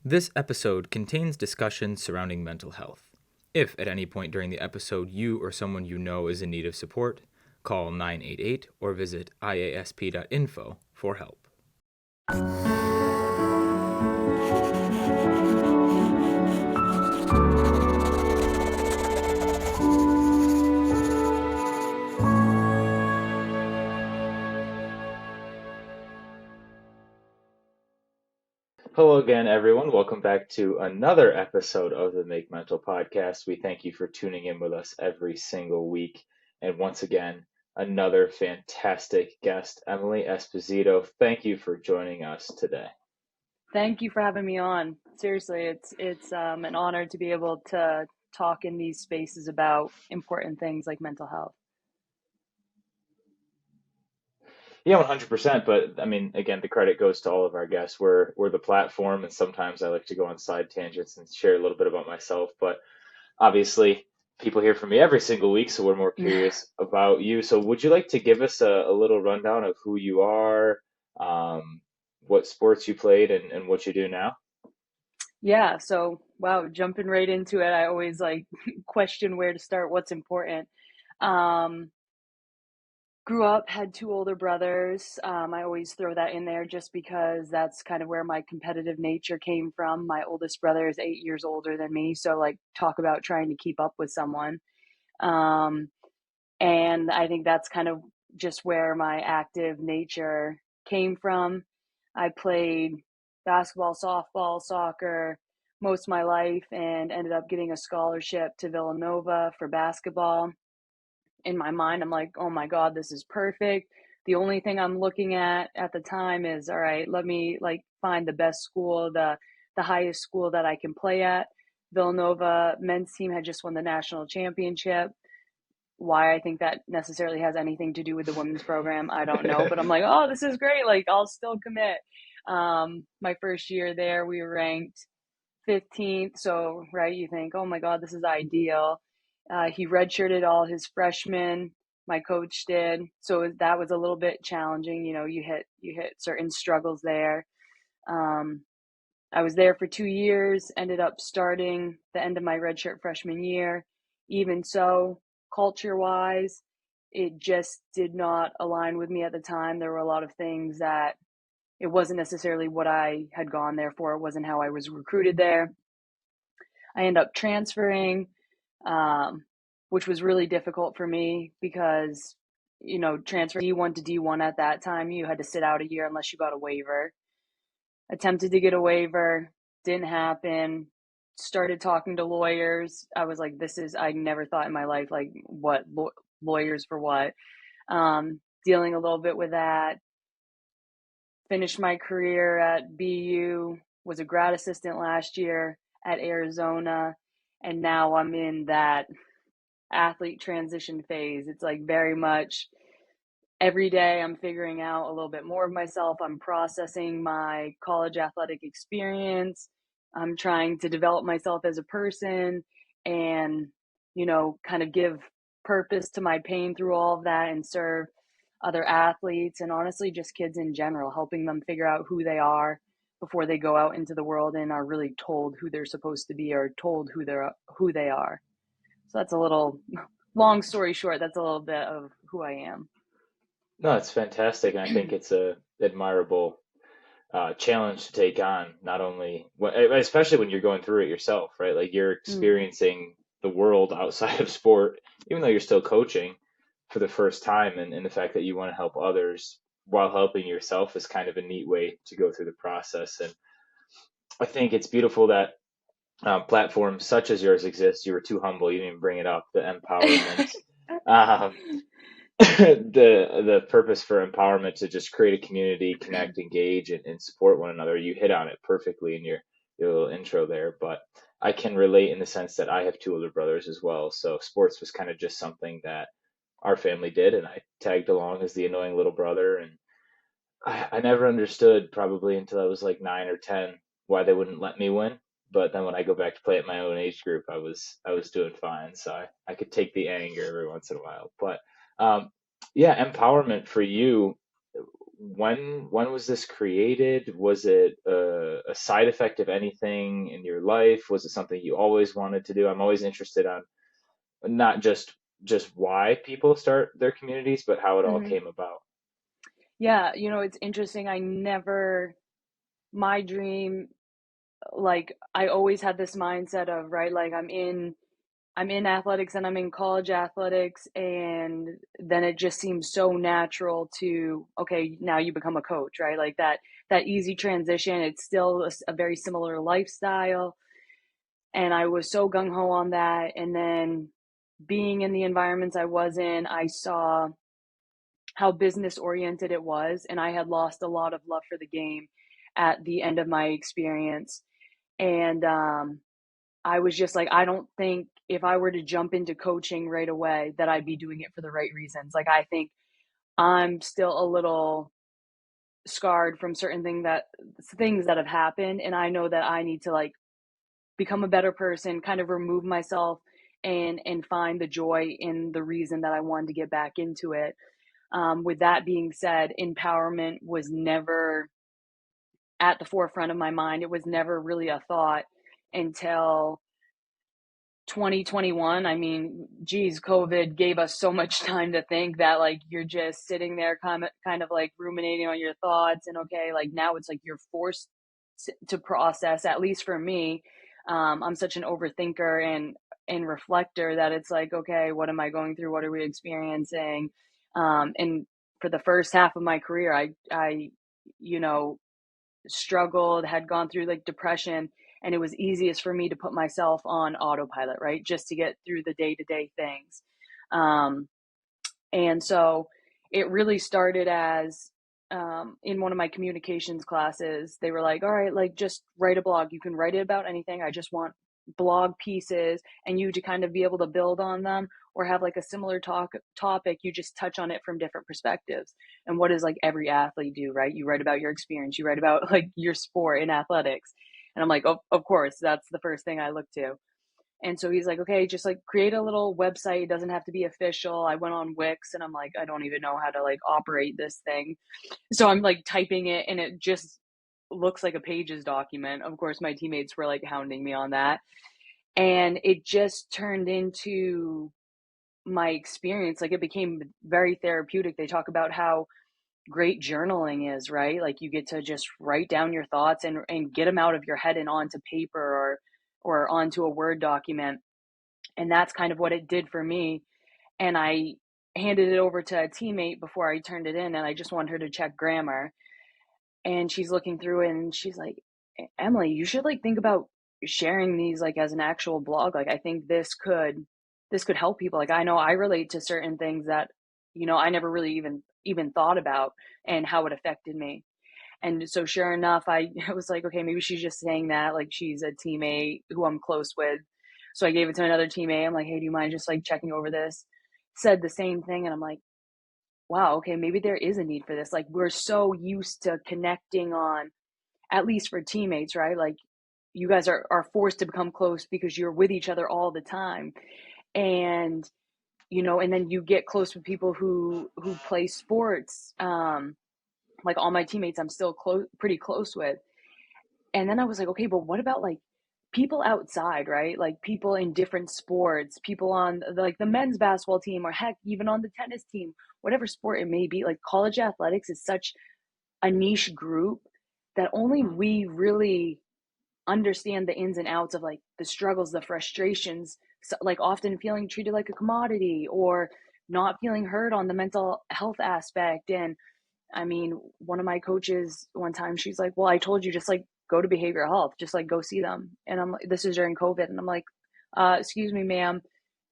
This episode contains discussions surrounding mental health. If at any point during the episode you or someone you know is in need of support, call 988 or visit iasp.info for help. Hello again, everyone. Welcome back to another episode of the Make Mental podcast. We thank you for tuning in with us every single week. And once again, another fantastic guest, Emily Esposito. Thank you for joining us today. Thank you for having me on. Seriously, it's an honor to be able to talk in these spaces about important things like mental health. Yeah, 100%. But I mean, again, the credit goes to all of our guests. We're the platform, and sometimes I like to go on side tangents and share a little bit about myself. But obviously, people hear from me every single week, so we're more curious about you. So, would you like to give us a little rundown of who you are, what sports you played, and what you do now? Yeah, so wow, jumping right into it, I always like question where to start, what's important. Um, Grew up, had two older brothers. I always throw that in there just because that's kind of where my competitive nature came from. My oldest brother is 8 years older than me, so like talk about trying to keep up with someone. Um, And I think that's kind of just where my active nature came from. I played basketball, softball, soccer most of my life and ended up getting a scholarship to Villanova for basketball. In my mind, I'm like, oh my God, this is perfect. The only thing I'm looking at the time is, all right, let me like find the best school, the highest school that I can play at. Villanova men's team had just won the national championship. Why I think that necessarily has anything to do with the women's program, I don't know. But I'm like, oh, this is great. Like, I'll still commit. My first year there, we were ranked 15th. So, right, you think, oh my God, this is ideal. He redshirted all his freshmen. My coach did. So that was a little bit challenging. You know, you hit certain struggles there. Um, I was there for 2 years, ended up starting the end of my redshirt freshman year. Even so, culture wise, it just did not align with me at the time. There were a lot of things that it wasn't necessarily what I had gone there for. It wasn't how I was recruited there. I ended up transferring, um, which was really difficult for me because, you know, transfer D1 to D1 at that time, you had to sit out a year unless you got a waiver. Attempted to get a waiver, didn't happen. Started talking to lawyers. I was like, I never thought in my life, like, what, lawyers for what? Dealing a little bit with that. Finished my career at BU, was a grad assistant last year at Arizona, and now I'm in that athlete transition phase. It's like very much every day I'm figuring out a little bit more of myself. I'm processing my college athletic experience. I'm trying to develop myself as a person and, you know, kind of give purpose to my pain through all of that and serve other athletes and honestly just kids in general, helping them figure out who they are before they go out into the world and are really told who they're supposed to be or told who they are. So that's a little long story short, that's a little bit of who I am. No, it's fantastic, and I think it's a admirable challenge to take on. Not only, especially when you're going through it yourself, right? Like you're Mm. experiencing the world outside of sport, even though you're still coaching for the first time, and the fact that you want to help others while helping yourself is kind of a neat way to go through the process. And I think it's beautiful that platforms such as yours exist. You were too humble; you didn't even bring it up. The empowerment. Um, the purpose for empowerment to just create a community, connect, engage, and support one another. You hit on it perfectly in your little intro there, but I can relate in the sense that I have two older brothers as well. So sports was kind of just something that our family did, and I tagged along as the annoying little brother. And I never understood probably until I was like 9 or 10 why they wouldn't let me win. But then when I go back to play at my own age group, I was doing fine. So I could take the anger every once in a while. But um, yeah, empowerment for you. when was this created? Was it a side effect of anything in your life? Was it something you always wanted to do? I'm always interested on not just why people start their communities, but how it all Hmm. came about. Yeah, it's interesting. My dream, like I always had this mindset of, right, like I'm in athletics and I'm in college athletics, and then it just seems so natural to, okay, now you become a coach, right? Like that easy transition. It's still a very similar lifestyle, and I was so gung ho on that. And then being in the environments I was in, I saw how business oriented it was, and I had lost a lot of love for the game at the end of my experience. And I was just like, I don't think if I were to jump into coaching right away that I'd be doing it for the right reasons. Like I think I'm still a little scarred from certain things that have happened, and I know that I need to like become a better person, kind of remove myself and find the joy in the reason that I wanted to get back into it. With that being said, empowerment was never at the forefront of my mind. It was never really a thought until 2021. I mean, geez, COVID gave us so much time to think that like you're just sitting there kind of like ruminating on your thoughts. And okay, like now it's like you're forced to process, at least for me. I'm such an overthinker and reflector that it's like, okay, what am I going through? What are we experiencing? And for the first half of my career, I, you know, struggled, had gone through like depression, and it was easiest for me to put myself on autopilot, right? Just to get through the day to day things. Um, and so it really started as in one of my communications classes, they were like, all right, like just write a blog. You can write it about anything. I just want blog pieces and you to kind of be able to build on them or have like a similar topic. You just touch on it from different perspectives. And what does like every athlete do, right? You write about your experience, you write about like your sport in athletics. And I'm like, oh, of course, that's the first thing I look to. And so he's like, okay, just like create a little website. It doesn't have to be official. I went on Wix and I'm like, I don't even know how to like operate this thing. So I'm like typing it and it just looks like a pages document. Of course, my teammates were like hounding me on that. And it just turned into my experience. Like it became very therapeutic. They talk about how great journaling is, right? Like you get to just write down your thoughts and get them out of your head and onto paper or onto a Word document. And that's kind of what it did for me. And I handed it over to a teammate before I turned it in, and I just wanted her to check grammar. And she's looking through it and she's like, Emily, you should like think about sharing these like as an actual blog. Like I think this could help people. Like I know I relate to certain things that, I never really even thought about and how it affected me. And so sure enough, I was like, okay, maybe she's just saying that, like she's a teammate who I'm close with. So I gave it to another teammate. I'm like, hey, do you mind just like checking over this? Said the same thing. And I'm like, wow, okay, maybe there is a need for this. Like we're so used to connecting on, at least for teammates, right? Like you guys are forced to become close because you're with each other all the time. And, and then you get close with people who play sports. Like all my teammates I'm still pretty close with. And then I was like, okay, but what about like people outside, right? Like people in different sports, people on like the men's basketball team, or heck, even on the tennis team, whatever sport it may be. Like college athletics is such a niche group that only we really understand the ins and outs of like the struggles, the frustrations, so, like often feeling treated like a commodity or not feeling heard on the mental health aspect. And I mean, one of my coaches one time, she's like, well, I told you, just like go to behavioral health, just like go see them. And I'm like, this is during COVID. And I'm like, excuse me, ma'am,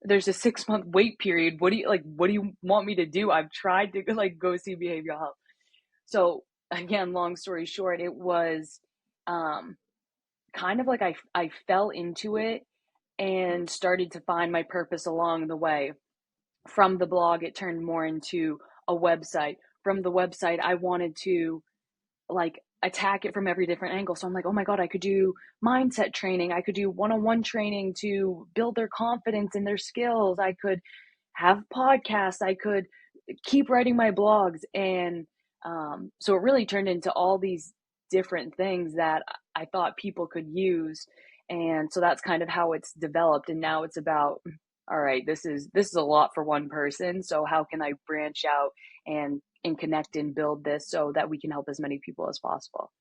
there's a 6 month wait period. What do you want me to do? I've tried to like go see behavioral health. So again, long story short, it was um, kind of like I fell into it and started to find my purpose along the way. From the blog, it turned more into a website. From the website, I wanted to like attack it from every different angle. So I'm like, oh my God, I could do mindset training. I could do one-on-one training to build their confidence and their skills. I could have podcasts. I could keep writing my blogs. And So it really turned into all these different things that I thought people could use. And so that's kind of how it's developed. And now it's about, all right, this is a lot for one person. So how can I branch out and connect and build this so that we can help as many people as possible?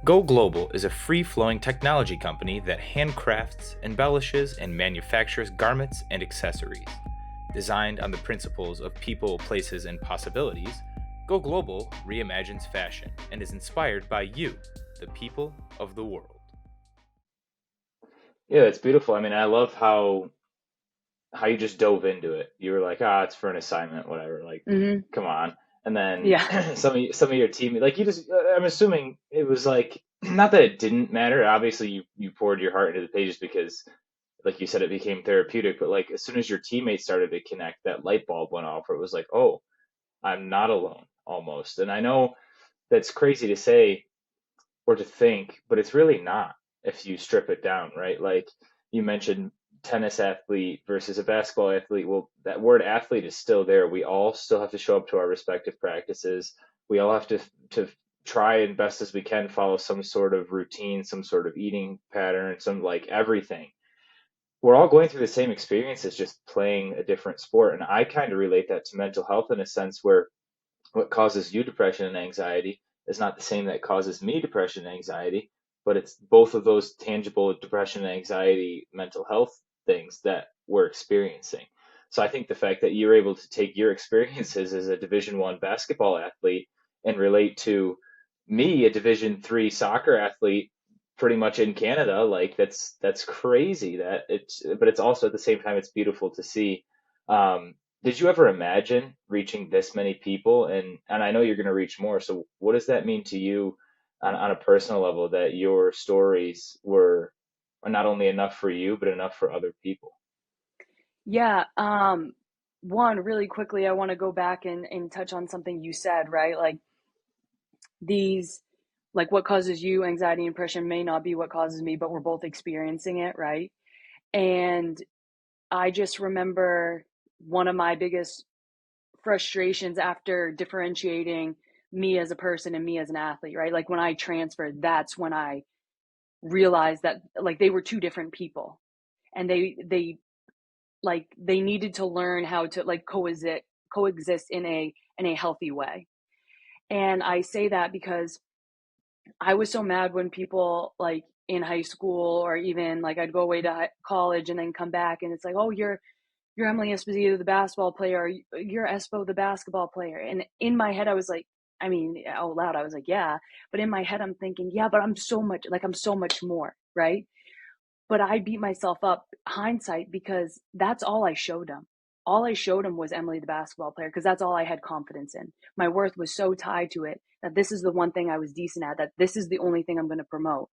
Go Global is a free flowing technology company that handcrafts, embellishes, and manufactures garments and accessories. Designed on the principles of people, places, and possibilities, Go Global reimagines fashion and is inspired by you, the people of the world. Yeah, it's beautiful. I mean, I love how you just dove into it. You were like, ah, it's for an assignment, whatever. Like, Hmm. come on. And then Yeah. some of your team, like you just, I'm assuming it was like, not that it didn't matter. Obviously, you poured your heart into the pages because, like you said, it became therapeutic. But like as soon as your teammates started to connect, that light bulb went off. Where it was like, oh, I'm not alone, almost. And I know that's crazy to say or to think, but it's really not if you strip it down, right? Like you mentioned tennis athlete versus a basketball athlete. Well, that word athlete is still there. We all still have to show up to our respective practices. We all have to try and best as we can follow some sort of routine, some sort of eating pattern, some like everything. We're all going through the same experiences, just playing a different sport. And I kind of relate that to mental health in a sense where what causes you depression and anxiety is not the same that causes me depression and anxiety, but it's both of those tangible depression and anxiety mental health things that we're experiencing. So I think the fact that you're able to take your experiences as a Division 1 basketball athlete and relate to me, a Division 3 soccer athlete, pretty much in Canada, like that's crazy that it's, but it's also at the same time it's beautiful to see. Did you ever imagine reaching this many people? And I know you're going to reach more. So what does that mean to you on a personal level that your stories were not only enough for you, but enough for other people? Yeah. One, really quickly, I want to go back and touch on something you said, right? Like these, like what causes you anxiety and depression may not be what causes me, but we're both experiencing it, right? And I just remember one of my biggest frustrations after differentiating me as a person and me as an athlete, right? Like when I transferred, that's when I realized that like they were two different people, and they needed to learn how to like coexist in a healthy way. And I say that because I was so mad when people like in high school, or even like I'd go away to college and then come back and it's like, oh, you're Emily Esposito, the basketball player, or you're Espo, the basketball player. And in my head, I was like, I mean, out loud, I was like, yeah. But in my head, I'm thinking, yeah, but I'm so much more, right? But I beat myself up hindsight because that's all I showed him. All I showed him was Emily, the basketball player, because that's all I had confidence in. My worth was so tied to it that this is the one thing I was decent at, that this is the only thing I'm going to promote.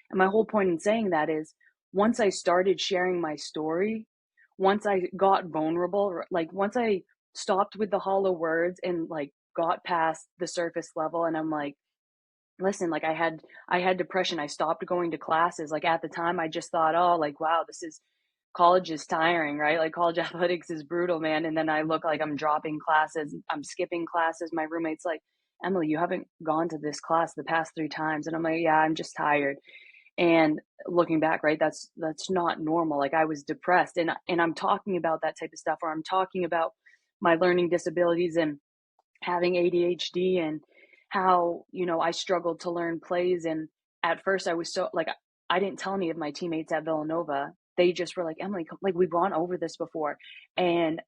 And my whole point in saying that is once I started sharing my story, once I got vulnerable, like once I stopped with the hollow words and like got past the surface level, and I'm like, listen, like I had depression. I stopped going to classes. Like at the time I just thought, oh, like wow, this is college is tiring, right? Like college athletics is brutal, man. And then I look like I'm dropping classes, I'm skipping classes. My roommate's like, Emily, you haven't gone to this class the past 3 times. And I'm like, yeah, I'm just tired. And looking back, right, that's not normal. Like I was depressed, and I'm talking about that type of stuff, or I'm talking about my learning disabilities and having ADHD, and how, I struggled to learn plays. And at first I was so like, I didn't tell any of my teammates at Villanova. They just were like, Emily, like we've gone over this before. And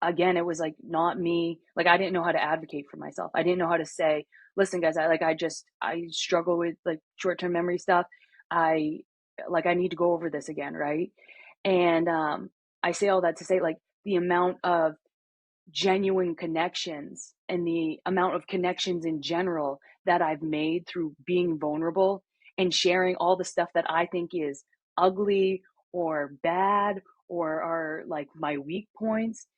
again, it was like not me. Like I didn't know how to advocate for myself. I didn't know how to say, listen, guys, I struggle with like short-term memory stuff. I I need to go over this again, right? And I say all that to say like the amount of genuine connections and the amount of connections in general that I've made through being vulnerable and sharing all the stuff that I think is ugly or bad or are like my weak points.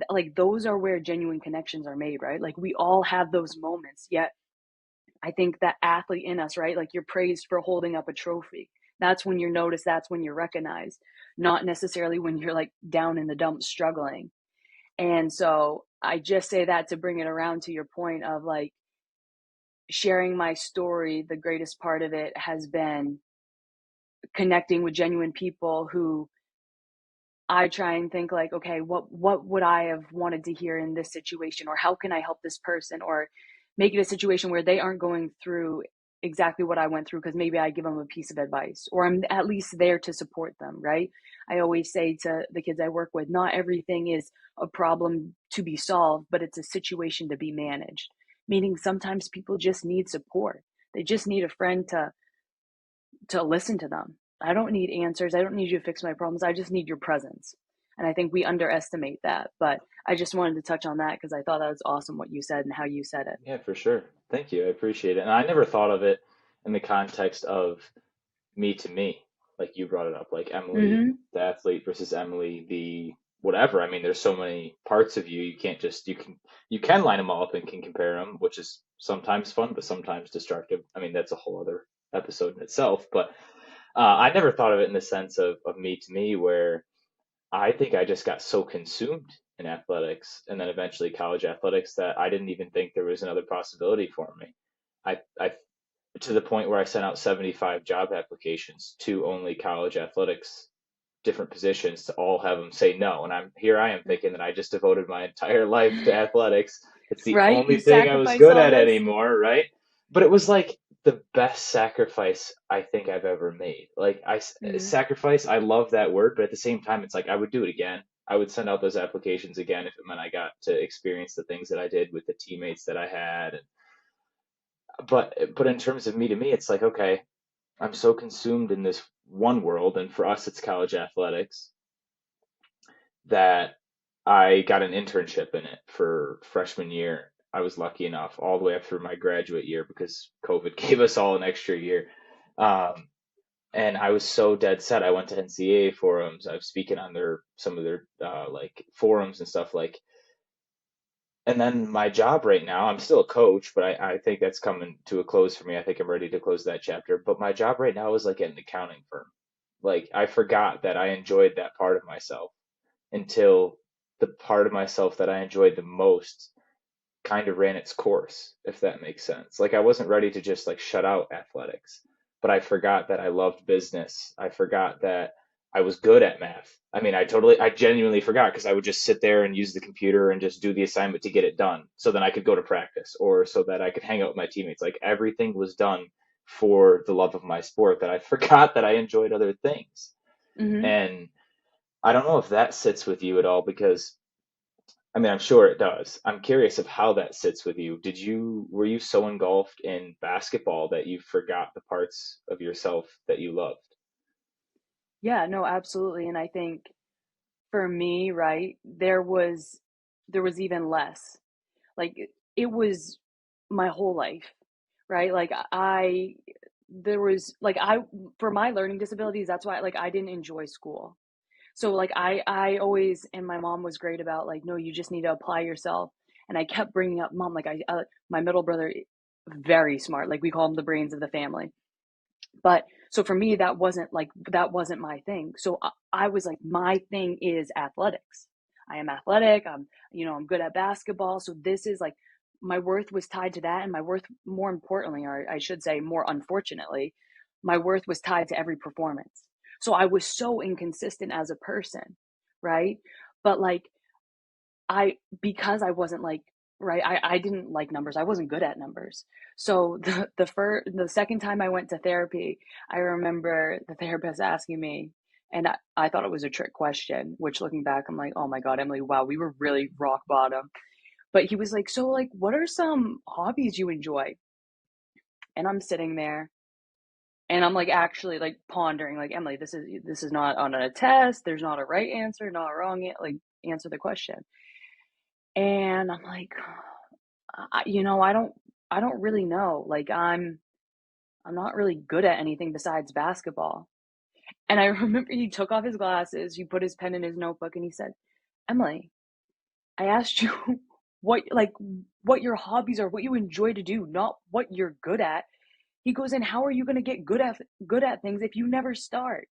Like those are where genuine connections are made, right? Like we all have those moments. Yet I think that athlete in us, right? Like you're praised for holding up a trophy. That's when you're noticed, that's when you're recognized, not necessarily when you're like down in the dumps struggling. And so I just say that to bring it around to your point of like sharing my story. The greatest part of it has been connecting with genuine people who I try and think like, okay, what would I have wanted to hear in this situation, or how can I help this person, or make it a situation where they aren't going through exactly what I went through, because maybe I give them a piece of advice, or I'm at least there to support them, right? I always say to the kids I work with, not everything is a problem to be solved, but it's a situation to be managed. Meaning sometimes people just need support. They just need a friend to listen to them. I don't need answers. I don't need you to fix my problems. I just need your presence. And I think we underestimate that. But I just wanted to touch on that because I thought that was awesome what you said and how you said it. Yeah, for sure. Thank you. I appreciate it. And I never thought of it in the context of me to me, like you brought it up, like Emily, Mm-hmm. the athlete versus Emily, the whatever. I mean, there's so many parts of you. You can't just you can line them all up and can compare them, which is sometimes fun, but sometimes destructive. I mean, that's a whole other episode in itself. But I never thought of it in the sense of me to me, where I think I just got so consumed in athletics and then eventually college athletics that I didn't even think there was another possibility for me. I to the point where I sent out 75 job applications to only college athletics, different positions, to all have them say no. And I am thinking that I just devoted my entire life to athletics. It's the Right? only You thing I was sacrifice good all at this. anymore, right? But it was like the best sacrifice I think I've ever made. Like Mm-hmm. sacrifice, I love that word, but at the same time, it's like I would do it again. I would send out those applications again if it meant I got to experience the things that I did with the teammates that I had. And, but in terms of me to me, it's like, okay, I'm so consumed in this one world, and for us, it's college athletics, that I got an internship in it for freshman year. I was lucky enough all the way up through my graduate year because COVID gave us all an extra year. Um, and I was so dead set. I went to NCAA forums. I was speaking on some of their like forums and stuff like. And then my job right now, I'm still a coach, but I think that's coming to a close for me. I think I'm ready to close that chapter. But my job right now is like at an accounting firm. Like I forgot that I enjoyed that part of myself until the part of myself that I enjoyed the most kind of ran its course, if that makes sense. Like I wasn't ready to just like shut out athletics, but I forgot that I loved business. I forgot that I was good at math. I mean, I genuinely forgot because I would just sit there and use the computer and just do the assignment to get it done so then I could go to practice or so that I could hang out with my teammates. Like everything was done for the love of my sport, that I forgot that I enjoyed other things. Mm-hmm. And I don't know if that sits with you at all because I mean, I'm sure it does. I'm curious of how that sits with you. Were you so engulfed in basketball that you forgot the parts of yourself that you loved? Yeah, no, absolutely. And I think for me, right, there was even less. Like it was my whole life, right? Like I there was like I for my learning disabilities, that's why like I didn't enjoy school. So like I always, and my mom was great about like, no, you just need to apply yourself. And I kept bringing up mom, like my middle brother, very smart, like we call him the brains of the family. But so for me, that wasn't my thing. So I was like, my thing is athletics. I am athletic. I'm good at basketball. So this is like my worth was tied to that, and my worth, more importantly, or I should say, more unfortunately, my worth was tied to every performance. So I was so inconsistent as a person, right? But like because I wasn't like, right, I didn't like numbers. I wasn't good at numbers. So the second time I went to therapy, I remember the therapist asking me, and I thought it was a trick question, which looking back, I'm like, oh my God, Emily, wow, we were really rock bottom. But he was like, so like, what are some hobbies you enjoy? And I'm sitting there and I'm like actually like pondering, like, Emily, this is not on a test. There's not a right answer, not a wrong, like answer the question. And I'm like, I don't really know. Like I'm not really good at anything besides basketball. And I remember he took off his glasses, he put his pen in his notebook, and he said, Emily, I asked you what your hobbies are, what you enjoy to do, not what you're good at. He goes, and how are you going to get good at things if you never start?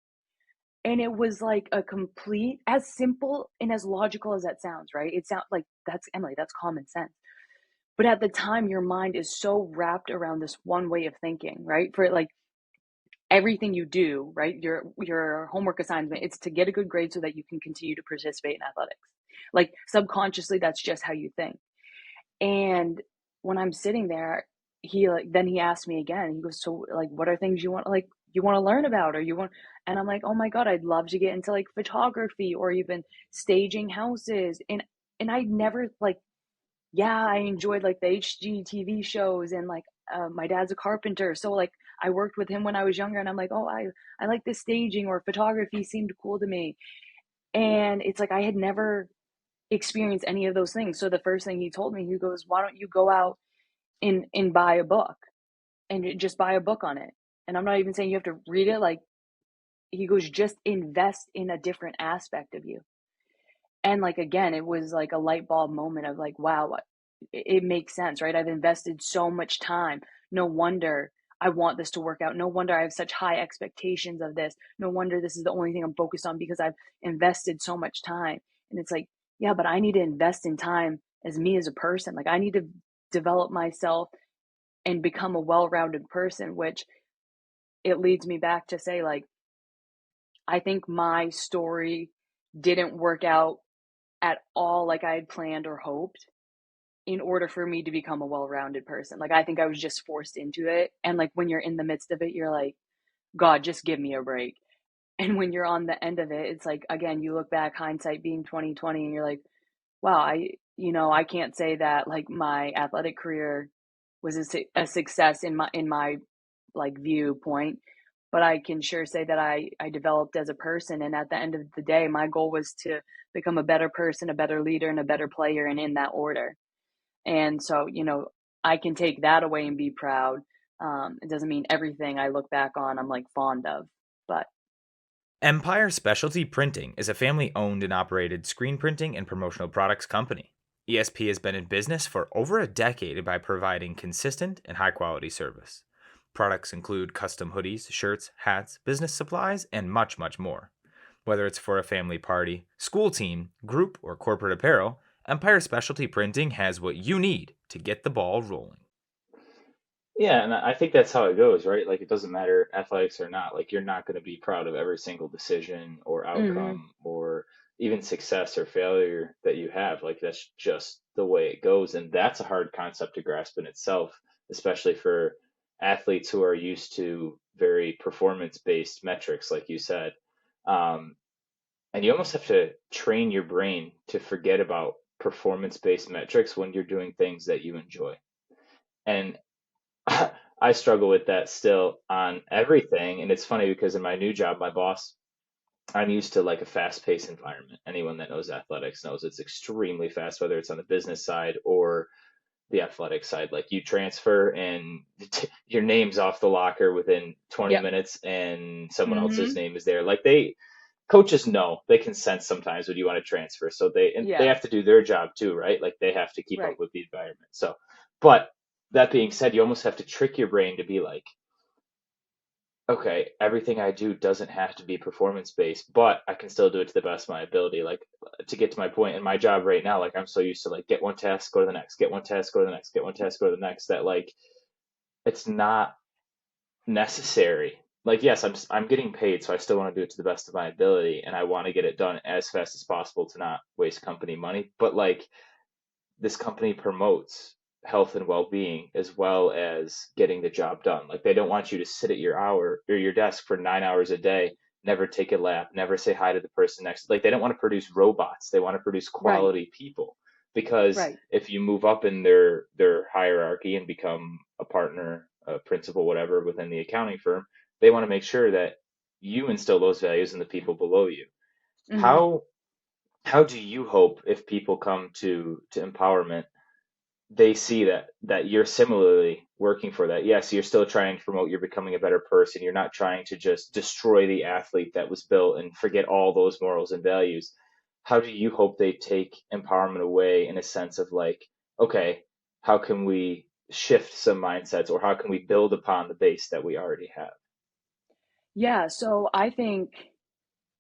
And it was like a complete, as simple and as logical as that sounds, right? It sounds like, that's Emily, that's common sense. But at the time, your mind is so wrapped around this one way of thinking, right? For like everything you do, right? Your homework assignment, it's to get a good grade so that you can continue to participate in athletics. Like subconsciously, that's just how you think. And when I'm sitting there, he asked me again. He goes, "So like, what are things you want to learn about, or you want?" And I'm like, "Oh my God, I'd love to get into like photography or even staging houses." And I never like, yeah, I enjoyed like the HGTV shows, and like my dad's a carpenter, so like I worked with him when I was younger, and I'm like, "Oh, I like the staging or photography seemed cool to me." And it's like I had never experienced any of those things. So the first thing he told me, he goes, "Why don't you go out and buy a book and just buy a book on it?" And I'm not even saying you have to read it. Like, he goes, "Just invest in a different aspect of you." And like, again, it was like a light bulb moment of like, wow, it makes sense, right? I've invested so much time. No wonder I want this to work out. No wonder I have such high expectations of this. No wonder this is the only thing I'm focused on, because I've invested so much time. And it's like, yeah, but I need to invest in time as me as a person. Like, I need to develop myself and become a well-rounded person, which it leads me back to say, like, I think my story didn't work out at all like I had planned or hoped in order for me to become a well-rounded person. Like, I think I was just forced into it. And like, when you're in the midst of it, you're like, God, just give me a break. And when you're on the end of it, it's like, again, you look back, hindsight being 2020, and you're like, wow, I can't say that like my athletic career was a success in my like viewpoint, but I can sure say that I developed as a person. And at the end of the day, my goal was to become a better person, a better leader, and a better player, and in that order. And so, I can take that away and be proud. It doesn't mean everything I look back on I'm like fond of, but Empire Specialty Printing is a family owned and operated screen printing and promotional products company. ESP has been in business for over a decade by providing consistent and high quality service. Products include custom hoodies, shirts, hats, business supplies, and much, much more. Whether it's for a family party, school team, group, or corporate apparel, Empire Specialty Printing has what you need to get the ball rolling. Yeah, and I think that's how it goes, right? Like it doesn't matter athletics or not. Like you're not going to be proud of every single decision or mm-hmm, outcome or even success or failure that you have. Like that's just the way it goes, and that's a hard concept to grasp in itself, especially for athletes who are used to very performance-based metrics, like you said. Um, and you almost have to train your brain to forget about performance-based metrics when you're doing things that you enjoy. And I struggle with that still on everything. And it's funny because in my new job, my boss, I'm used to like a fast-paced environment. Anyone that knows athletics knows it's extremely fast, whether it's on the business side or the athletic side. Like you transfer and your name's off the locker within 20 yep, minutes and someone else's mm-hmm, name is there. Like coaches know, they can sense sometimes when you want to transfer. So they yeah, have to do their job too, right? Like they have to keep up right, with the environment. So, but that being said, you almost have to trick your brain to be like, okay, everything I do doesn't have to be performance based, but I can still do it to the best of my ability. Like to get to my point in my job right now, like I'm so used to like get one task, go to the next, get one task, go to the next, get one task, go to the next, that like it's not necessary. Like yes, I'm getting paid, so I still want to do it to the best of my ability, and I want to get it done as fast as possible to not waste company money. But like this company promotes health and well-being as well as getting the job done. Like they don't want you to sit at your hour or your desk for 9 hours a day, never take a lap, never say hi to the person next. Like they don't want to produce robots. They want to produce right, quality people. Because right, if you move up in their hierarchy and become a partner, a principal, whatever within the accounting firm, they want to make sure that you instill those values in the people below you. mm-hmm. How how do you hope if people come to empowerment they see that you're similarly working for that. Yes, you're still trying to promote you're becoming a better person. You're not trying to just destroy the athlete that was built and forget all those morals and values. How do you hope they take empowerment away in a sense of like, okay, how can we shift some mindsets, or how can we build upon the base that we already have? Yeah, so I think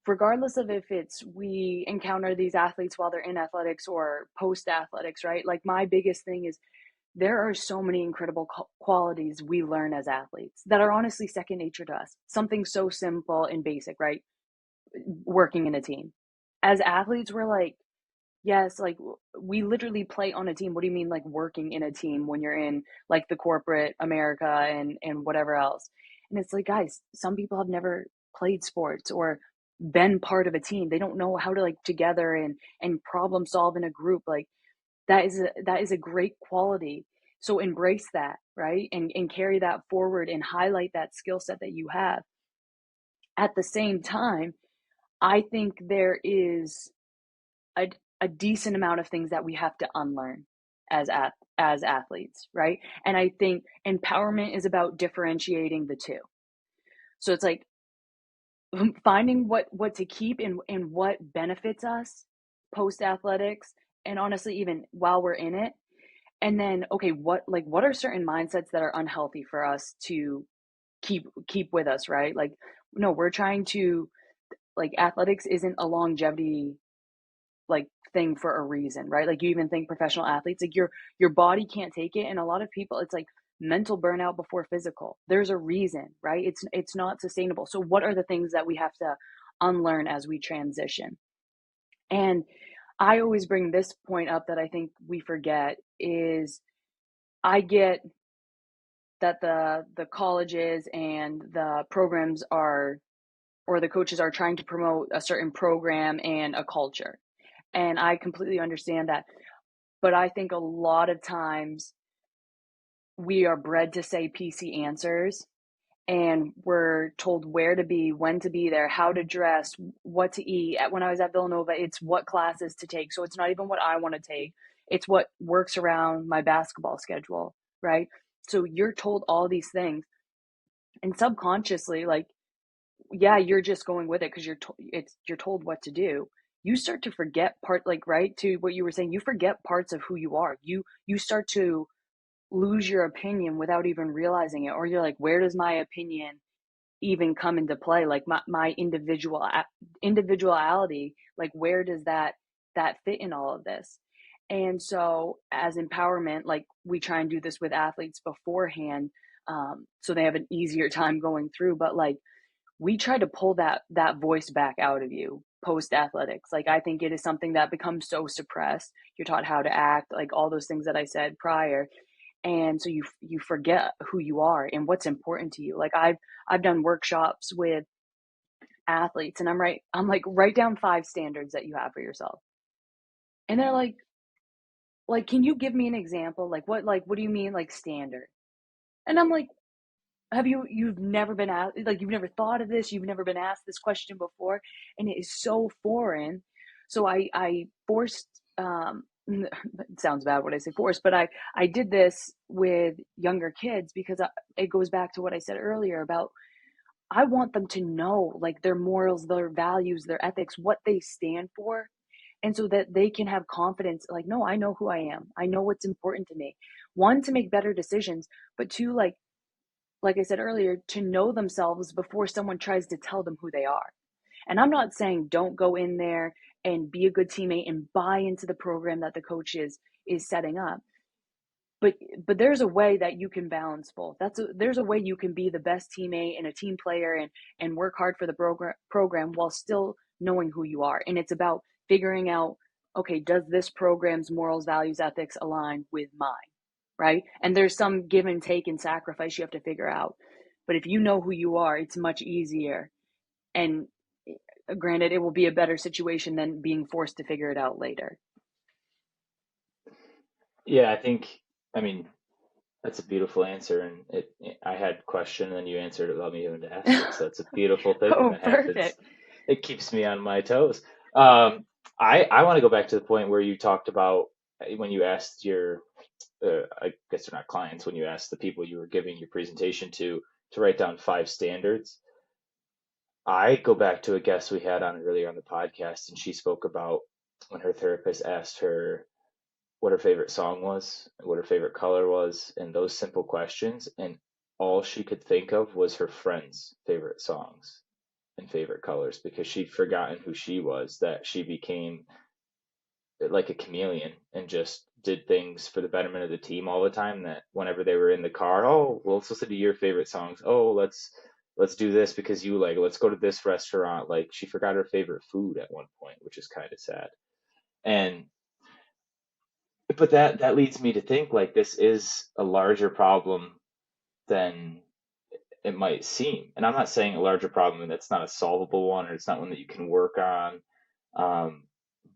regardless of if it's we encounter these athletes while they're in athletics or post athletics, right? Like my biggest thing is there are so many incredible qualities we learn as athletes that are honestly second nature to us. Something so simple and basic, right? Working in a team. As athletes, we're like, yes, like we literally play on a team. What do you mean like working in a team when you're in like the corporate America and whatever else? And it's like, guys, some people have never played sports or been part of a team. They don't know how to like together and problem solve in a group. Like that is a great quality. So embrace that, right? And carry that forward and highlight that skill set that you have. At the same time, I think there is a, a decent amount of things that we have to unlearn as athletes, right? And I think empowerment is about differentiating the two. So it's like finding what to keep and what benefits us post athletics, and honestly even while we're in it. And then okay, what are certain mindsets that are unhealthy for us to keep with us, right? Like no, we're trying to, like, athletics isn't a longevity like thing for a reason, right? Like you even think professional athletes, like your body can't take it, and a lot of people, it's like mental burnout before physical. There's a reason, right? It's not sustainable. So what are the things that we have to unlearn as we transition? And I always bring this point up that I think we forget is I get that the colleges and the programs are, or the coaches are trying to promote a certain program and a culture. And I completely understand that. But I think a lot of times we are bred to say PC answers, and we're told where to be, when to be there, how to dress, what to eat. When I was at Villanova, it's what classes to take. So it's not even what I want to take. It's what works around my basketball schedule, right? So you're told all these things, and subconsciously, like, yeah, you're just going with it because you're told what to do. You start to forget part, like, right, to what you were saying, you forget parts of who you are. You start to lose your opinion without even realizing it, or you're like, where does my opinion even come into play? Like my individuality, like where does that fit in all of this? And so as empowerment, like we try and do this with athletes beforehand, so they have an easier time going through. But like we try to pull that voice back out of you post athletics. Like I think it is something that becomes so suppressed. You're taught how to act, like all those things that I said prior, and so you forget who you are and what's important to you. Like I've done workshops with athletes, and I'm like, write down 5 standards that you have for yourself. And they're like, can you give me an example? Like what do you mean like standard? And I'm like, you've never been asked, like you've never thought of this, you've never been asked this question before, and it is so foreign. So I forced, it sounds bad when I say forced, but I did this with younger kids because it goes back to what I said earlier about I want them to know like their morals, their values, their ethics, what they stand for, and so that they can have confidence, like, no, I know who I am, I know what's important to me. One, to make better decisions, but two, like I said earlier, to know themselves before someone tries to tell them who they are. And I'm not saying don't go in there and be a good teammate and buy into the program that the coach is setting up. But there's a way that you can balance both. There's a way you can be the best teammate and a team player and work hard for the program while still knowing who you are. And it's about figuring out, okay, does this program's morals, values, ethics align with mine? Right? And there's some give and take and sacrifice you have to figure out. But if you know who you are, it's much easier. And granted, it will be a better situation than being forced to figure it out later. Yeah, I mean, that's a beautiful answer, and I had a question, and then you answered it without me even to ask it. So it's a beautiful thing when Oh, that happens. perfect. It keeps me on my toes. I want to go back to the point where you talked about when you asked your, I guess they're not clients, when you asked the people you were giving your presentation to write down 5 standards. I go back to a guest we had on earlier on the podcast, and she spoke about when her therapist asked her, what her favorite song was, what her favorite color was, and those simple questions. And all she could think of was her friends' favorite songs and favorite colors because she'd forgotten who she was, that she became like a chameleon and just did things for the betterment of the team all the time, that whenever they were in the car, oh, well, let's listen to your favorite songs. Oh, let's do this because you like it. Let's go to this restaurant. Like she forgot her favorite food at one point, which is kind of sad. And but that leads me to think like this is a larger problem than it might seem. And I'm not saying a larger problem that's not a solvable one or it's not one that you can work on.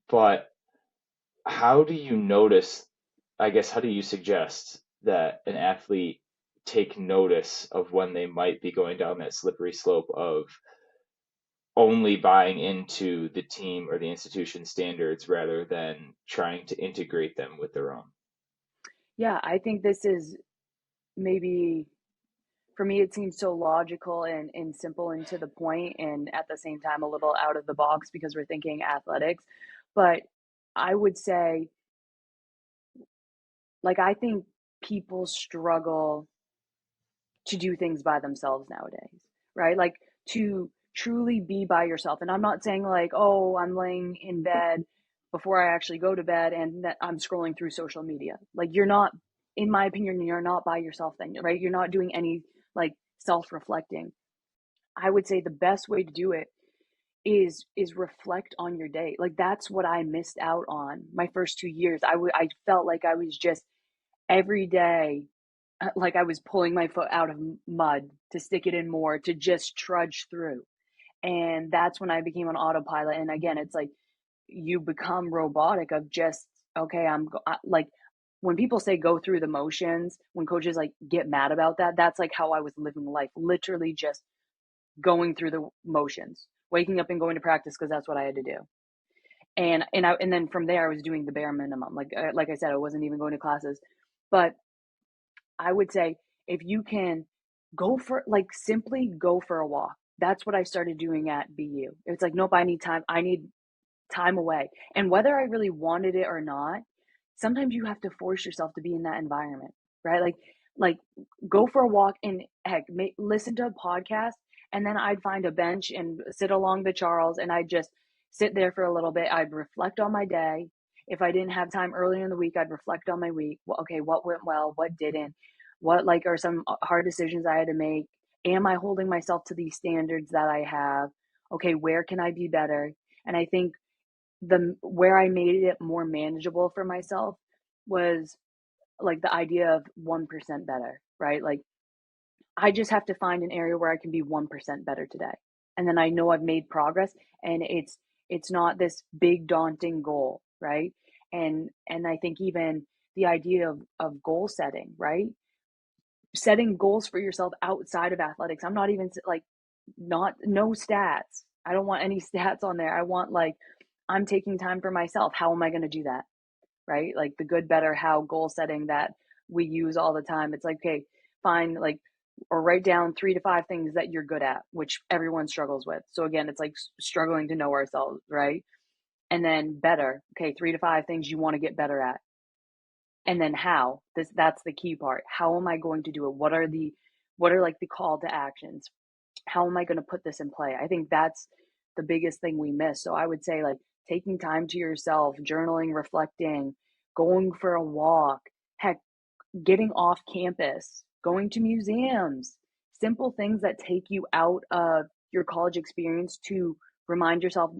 But how do you notice, I guess, how do you suggest that an athlete take notice of when they might be going down that slippery slope of only buying into the team or the institution standards rather than trying to integrate them with their own? Yeah, I think this is maybe, for me, it seems so logical and simple and to the point, and at the same time, a little out of the box because we're thinking athletics. But I would say, like, I think people struggle to do things by themselves nowadays, right? Like to truly be by yourself. And I'm not saying like, oh, I'm laying in bed before I actually go to bed and that I'm scrolling through social media. Like you're not, in my opinion, you're not by yourself then, right? You're not doing any like self-reflecting. I would say the best way to do it is reflect on your day. Like that's what I missed out on my first 2 years. I felt like I was just every day like I was pulling my foot out of mud to stick it in more to just trudge through. And that's when I became an autopilot. And again, it's like you become robotic of just, okay, like when people say go through the motions, when coaches like get mad about that, that's like how I was living life, literally just going through the motions, waking up and going to practice because that's what I had to do. And then from there I was doing the bare minimum. Like I said, I wasn't even going to classes. But I would say if you can simply go for a walk. That's what I started doing at BU. It's like, nope, I need time. I need time away. And whether I really wanted it or not, sometimes you have to force yourself to be in that environment, right? Like go for a walk and heck, listen to a podcast. And then I'd find a bench and sit along the Charles and I'd just sit there for a little bit. I'd reflect on my day. If I didn't have time earlier in the week, I'd reflect on my week. Well, okay, what went well, what didn't, what like are some hard decisions I had to make? Am I holding myself to these standards that I have? Okay, where can I be better? And I think the where I made it more manageable for myself was like the idea of 1% better, right? Like I just have to find an area where I can be 1% better today. And then I know I've made progress and it's not this big daunting goal, right? And I think even the idea of goal setting, right? Setting goals for yourself outside of athletics. I'm not even like not no stats. I don't want any stats on there. I want like I'm taking time for myself. How am I going to do that? Right? Like the good, better, how goal setting that we use all the time. It's like, okay, find like, or write down 3 to 5 things that you're good at, which everyone struggles with. So again, it's like struggling to know ourselves, right? And then better, okay, 3 to 5 things you want to get better at. And then how, that's the key part. How am I going to do it? What are like the call to actions? How am I going to put this in play? I think that's the biggest thing we miss. So I would say like taking time to yourself, journaling, reflecting, going for a walk, heck, getting off campus, going to museums, simple things that take you out of your college experience to remind yourself,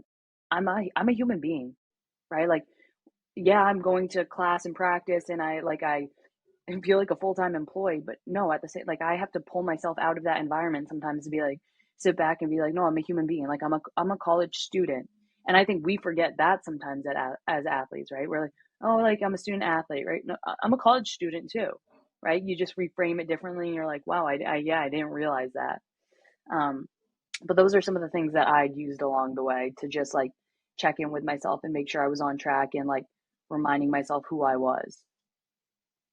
I'm a human being, right? Like, yeah, I'm going to class and practice and I feel like a full-time employee, but no, at the same, like I have to pull myself out of that environment sometimes to be like, sit back and be like, no, I'm a human being. Like I'm a college student. And I think we forget that sometimes as athletes, right? We're like, oh, like I'm a student athlete, right? No, I'm a college student too, right? You just reframe it differently and you're like, wow, yeah, I didn't realize that. Um, but those are some of the things that I used along the way to just like check in with myself and make sure I was on track and like reminding myself who I was.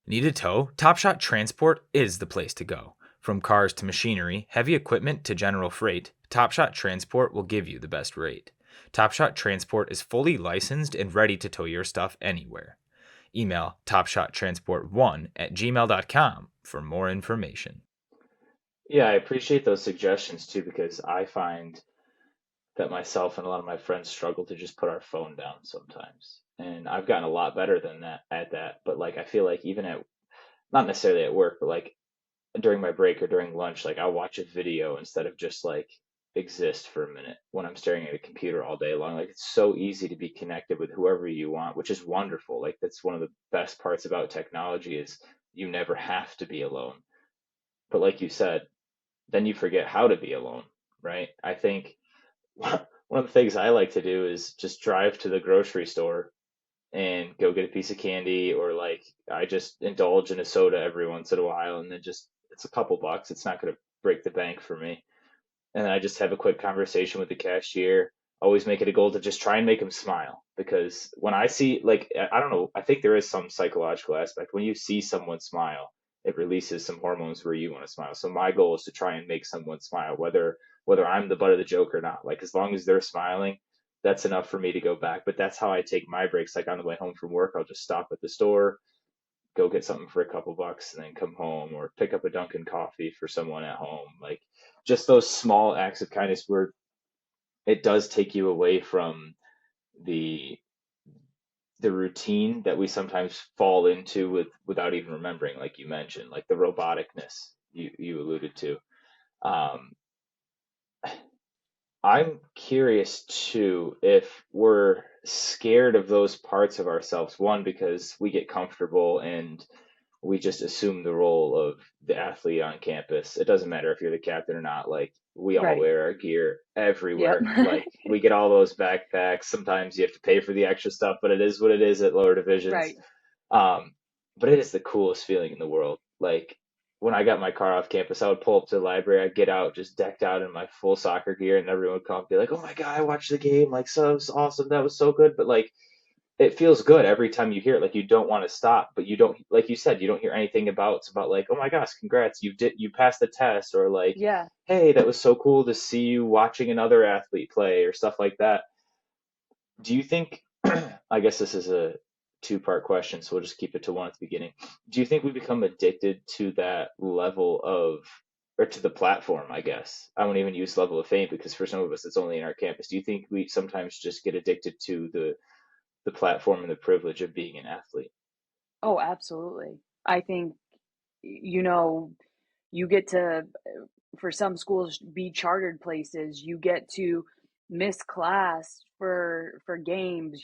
Need a tow? Top Shot Transport is the place to go. From cars to machinery, heavy equipment to general freight, Top Shot Transport will give you the best rate. Top Shot Transport is fully licensed and ready to tow your stuff anywhere. Email topshottransport1@gmail.com for more information. Yeah, I appreciate those suggestions too, because I find that myself and a lot of my friends struggle to just put our phone down sometimes. And I've gotten a lot better than that at that. But like I feel like even at not necessarily at work, but like during my break or during lunch, like I'll watch a video instead of just like exist for a minute when I'm staring at a computer all day long. Like it's so easy to be connected with whoever you want, which is wonderful. Like that's one of the best parts about technology is you never have to be alone. But like you said, then you forget how to be alone, right? I think one of the things I like to do is just drive to the grocery store and go get a piece of candy, or like I just indulge in a soda every once in a while, and then just it's a couple bucks. It's not going to break the bank for me. And I just have a quick conversation with the cashier. Always make it a goal to just try and make them smile, because when I see like I don't know, I think there is some psychological aspect. When you see someone smile, it releases some hormones where you want to smile. So my goal is to try and make someone smile, whether I'm the butt of the joke or not. Like as long as they're smiling, that's enough for me to go back. But that's how I take my breaks. Like on the way home from work, I'll just stop at the store, go get something for a couple bucks, and then come home, or pick up a Dunkin' coffee for someone at home. Like just those small acts of kindness where it does take you away from the the routine that we sometimes fall into without even remembering, like you mentioned, like the roboticness you alluded to. Um, I'm curious too if we're scared of those parts of ourselves. One, because we get comfortable and we just assume the role of the athlete on campus. It doesn't matter if you're the captain or not. Like we all Right. wear our gear Yep. everywhere. Like we get all those backpacks. Sometimes you have to pay for the extra stuff, but it is what it is at lower divisions. Right. Um, but it is the coolest feeling in the world. Like when I got my car off campus, I would pull up to the library. I'd get out just decked out in my full soccer gear, and everyone would come and be like, "Oh my God, I watched the game! Like, so it was awesome. That was so good." But like, it feels good every time you hear it. Like you don't want to stop, but you don't, like you said, you don't hear anything about it's about like, "Oh my gosh, congrats, you passed the test," or like, Yeah. "Hey, that was so cool to see you watching another athlete play," or stuff like that. Do you think, I guess this is a two-part question, so we'll just keep it to one at the beginning. Do you think we become addicted to that level of, or to the platform, I guess? I won't even use level of fame because for some of us it's only in our campus. Do you think we sometimes just get addicted to the platform and the privilege of being an athlete? Oh, absolutely. I think, you know, you get to, for some schools, be chartered places. You get to miss class for games.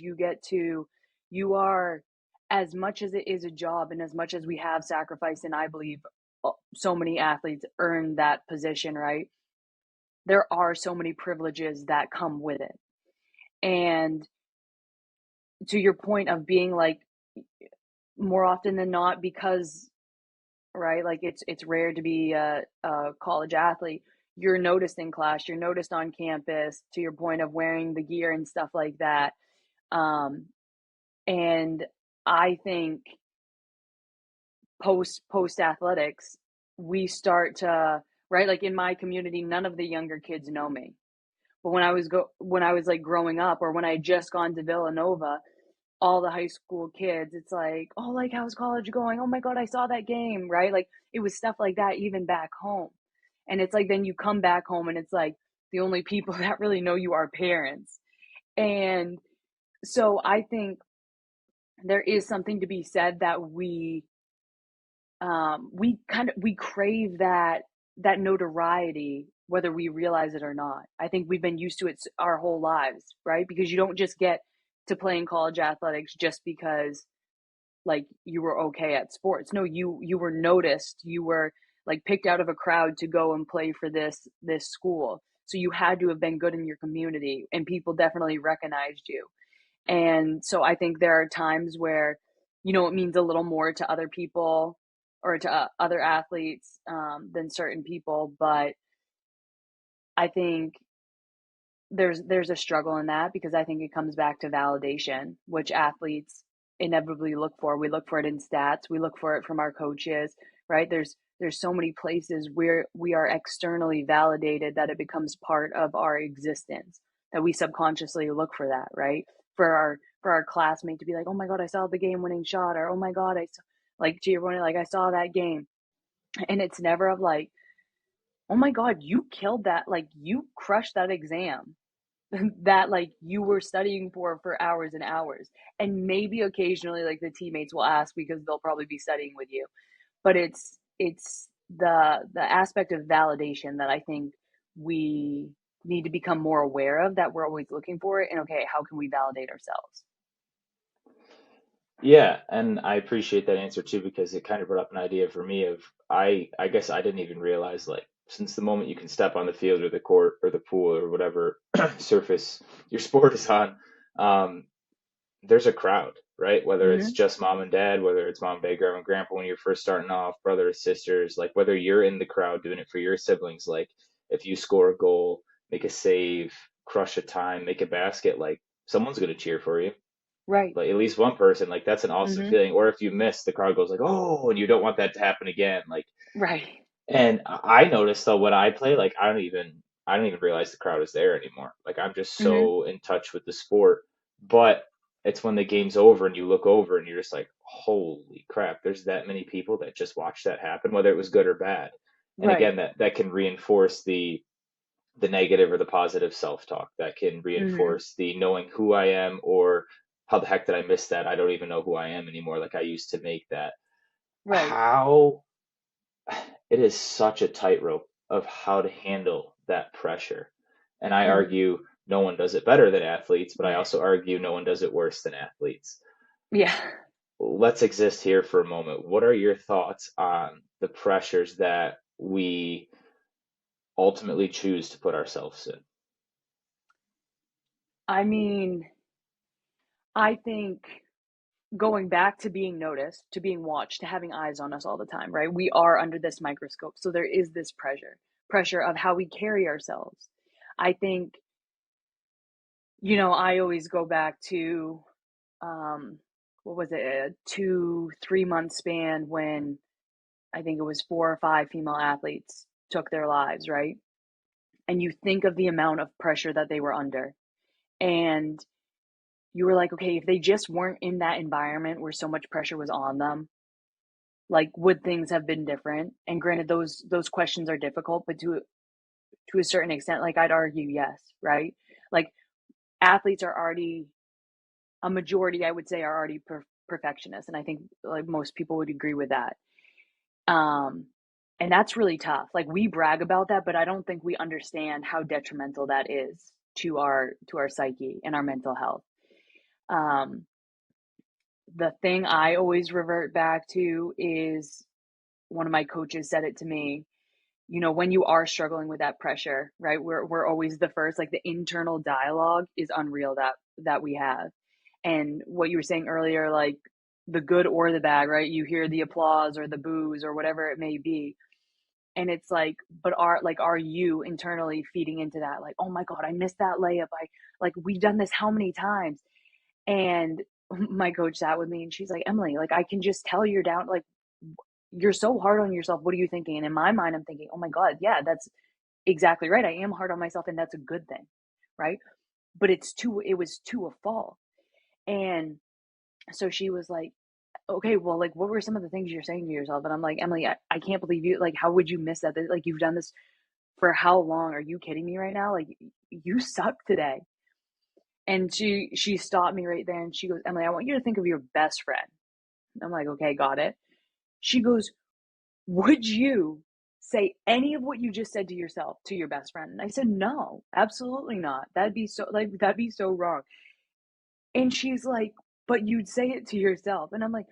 You are, as much as it is a job and as much as we have sacrificed, and I believe so many athletes earn that position, right? There are so many privileges that come with it. And to your point of being like, more often than not, because right, like it's rare to be a college athlete, you're noticed in class, you're noticed on campus, to your point of wearing the gear and stuff like that. um and I think post athletics, we start to, right, like in my community, none of the younger kids know me. But when I was like growing up, or when I had just gone to Villanova, all the high school kids, it's like, oh, like, how's college going? Oh my God, I saw that game, right? Like, it was stuff like that even back home. And it's like, then you come back home and it's like, the only people that really know you are parents. And so I think there is something to be said that we crave that notoriety, whether we realize it or not. I think we've been used to it our whole lives, right? Because you don't just get to play in college athletics just because like you were okay at sports. No, you were noticed. You were like picked out of a crowd to go and play for this school. So you had to have been good in your community, and people definitely recognized you. And so I think there are times where, it means a little more to other people, or to other athletes, than certain people. But I think there's a struggle in that, because I think it comes back to validation, which athletes inevitably look for. We look for it in stats. We look for it from our coaches, right? There's so many places where we are externally validated that it becomes part of our existence, that we subconsciously look for that, right? For for our classmate to be like, oh my God, I saw the game winning shot, or oh my God, I saw, like to your point, like I saw that game. And it's never of like, oh my God, you killed that, like you crushed that exam that like you were studying for hours and hours. And maybe occasionally like the teammates will ask because they'll probably be studying with you. But it's the aspect of validation that I think we need to become more aware of, that we're always looking for it. And okay, how can we validate ourselves? Yeah, and I appreciate that answer too because it kind of brought up an idea for me of I guess I didn't even realize like since the moment you can step on the field or the court or the pool or whatever surface your sport is on, um, there's a crowd, right? Whether it's Mm-hmm. just mom and dad, whether it's mom, dad, grandma, and grandpa when you're first starting off, brothers, sisters, like whether you're in the crowd doing it for your siblings, like if you score a goal, make a save, crush a time, make a basket, like someone's gonna cheer for you, Right. like at least one person, like that's an awesome Mm-hmm. feeling. Or if you miss, the crowd goes like, "Oh," and you don't want that to happen again. Like, Right. and I noticed though when I play, like I don't even realize the crowd is there anymore. Like I'm just Mm-hmm. so in touch with the sport. But it's when the game's over and you look over and you're just like, "Holy crap, there's that many people that just watched that happen, whether it was good or bad." And Right. again, that can reinforce the negative or the positive self-talk, that can Mm-hmm. reinforce the knowing who I am or how the heck did I miss that? I don't even know who I am anymore. Like I used to make that. Right. How it is such a tightrope of how to handle that pressure. And I Mm-hmm. argue no one does it better than athletes, but I also argue no one does it worse than athletes. Yeah. Let's exist here for a moment. What are your thoughts on the pressures that we ultimately choose to put ourselves in? I mean, I think going back to being noticed, to being watched, to having eyes on us all the time, right? We are under this microscope. So there is this pressure of how we carry ourselves. I think, I always go back to, um, what was it, a 2, 3 month span when I think it was 4 or 5 female athletes took their lives, right? And you think of the amount of pressure that they were under. And you were like, okay, if they just weren't in that environment where so much pressure was on them, like would things have been different? And granted, those questions are difficult, but to a certain extent, like I'd argue yes, right? Like athletes are already, a majority I would say, are already perfectionists, and I think like most people would agree with that. um and that's really tough. Like we brag about that, but I don't think we understand how detrimental that is to our psyche and our mental health. um the thing I always revert back to is, one of my coaches said it to me, when you are struggling with that pressure, right? We're always the first, like the internal dialogue is unreal that we have. And what you were saying earlier, like the good or the bad, right? You hear the applause or the boos or whatever it may be. And it's like, but are you internally feeding into that? Like, oh my God, I missed that layup. Like we've done this how many times? And my coach sat with me and she's like, Emily, like I can just tell you're down, like you're so hard on yourself. What are you thinking? And in my mind, I'm thinking, oh my God, yeah, that's exactly right. I am hard on myself and that's a good thing. Right. But it was to a fault. And so she was like, okay, well, like, what were some of the things you're saying to yourself? And I'm like, Emily, I can't believe you, like, how would you miss that? Like, you've done this for how long? Are you kidding me right now? Like, you suck today. And she stopped me right there and she goes, Emily, I want you to think of your best friend. I'm like, okay, got it. She goes, would you say any of what you just said to yourself to your best friend? And I said, no, absolutely not. That'd be so wrong. And she's like, but you'd say it to yourself. And I'm like,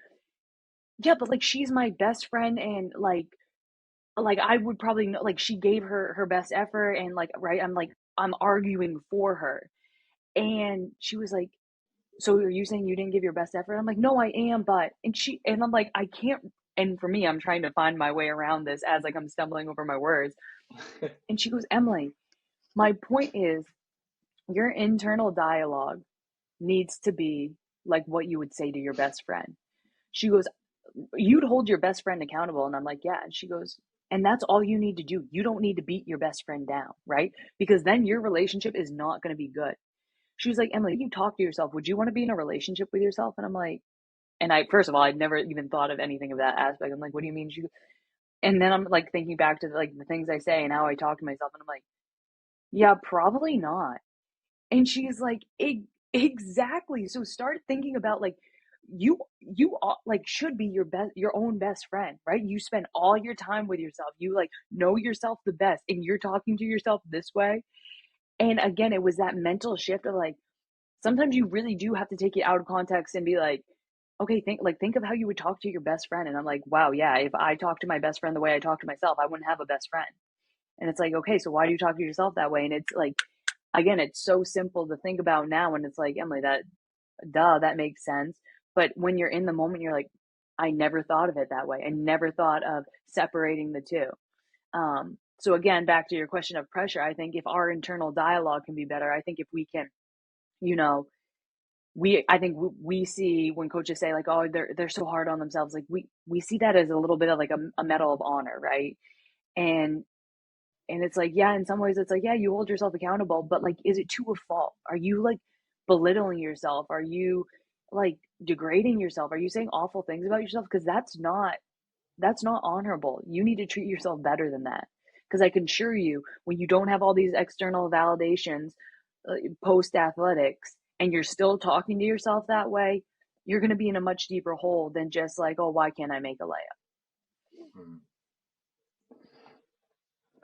yeah, but like she's my best friend, and like I would probably know, like she gave her best effort, and like, right, I'm arguing for her. And she was like, so are you saying you didn't give your best effort? I'm like, no, I am, but, and I'm like, I can't. And for me, I'm trying to find my way around this as like I'm stumbling over my words. And she goes, Emily, my point is your internal dialogue needs to be like what you would say to your best friend. She goes, you'd hold your best friend accountable. And I'm like, yeah. And she goes, and that's all you need to do. You don't need to beat your best friend down, right? Because then your relationship is not going to be good. she was like, Emily, you talk to yourself. Would you want to be in a relationship with yourself? And I'm like, and first of all, I'd never even thought of anything of that aspect. I'm like, what do you mean? And then I'm like thinking back to like the things I say and how I talk to myself. And I'm like, yeah, probably not. And she's like, exactly. So start thinking about like, you like should be your own best friend, right? You spend all your time with yourself. You like know yourself the best, and you're talking to yourself this way. And again, it was that mental shift of like, sometimes you really do have to take it out of context and be like, okay, think of how you would talk to your best friend. And I'm like, wow, yeah, if I talk to my best friend the way I talk to myself, I wouldn't have a best friend. And it's like, okay, so why do you talk to yourself that way? And it's like, again, it's so simple to think about now, and it's like, Emily, that makes sense. But when you're in the moment, you're like, I never thought of it that way. I never thought of separating the two. So again, back to your question of pressure, I think if our internal dialogue can be better, I think if we can, you know, I think we see when coaches say like, oh, they're so hard on themselves, like we see that as a little bit of like a medal of honor, right? And it's like, yeah, in some ways it's like, yeah, you hold yourself accountable, but like, is it to a fault? Are you like belittling yourself? Are you like degrading yourself? Are you saying awful things about yourself? Because that's not honorable. You need to treat yourself better than that. Because I can assure you, when you don't have all these external validations post athletics, and you're still talking to yourself that way, you're going to be in a much deeper hole than just like, oh, why can't I make a layup? Hmm.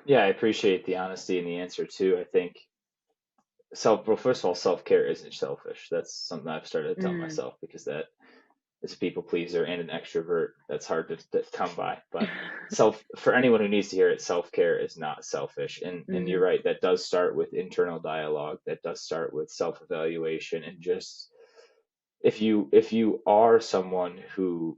Yeah, I appreciate the honesty and the answer too. I think well, first of all, self-care isn't selfish. That's something I've started to tell Mm. myself because that is a people pleaser and an extrovert. That's hard to come by. But for anyone who needs to hear it, self-care is not selfish. And you're Mm-hmm. right, that does start with internal dialogue. That does start with self-evaluation and just if you are someone who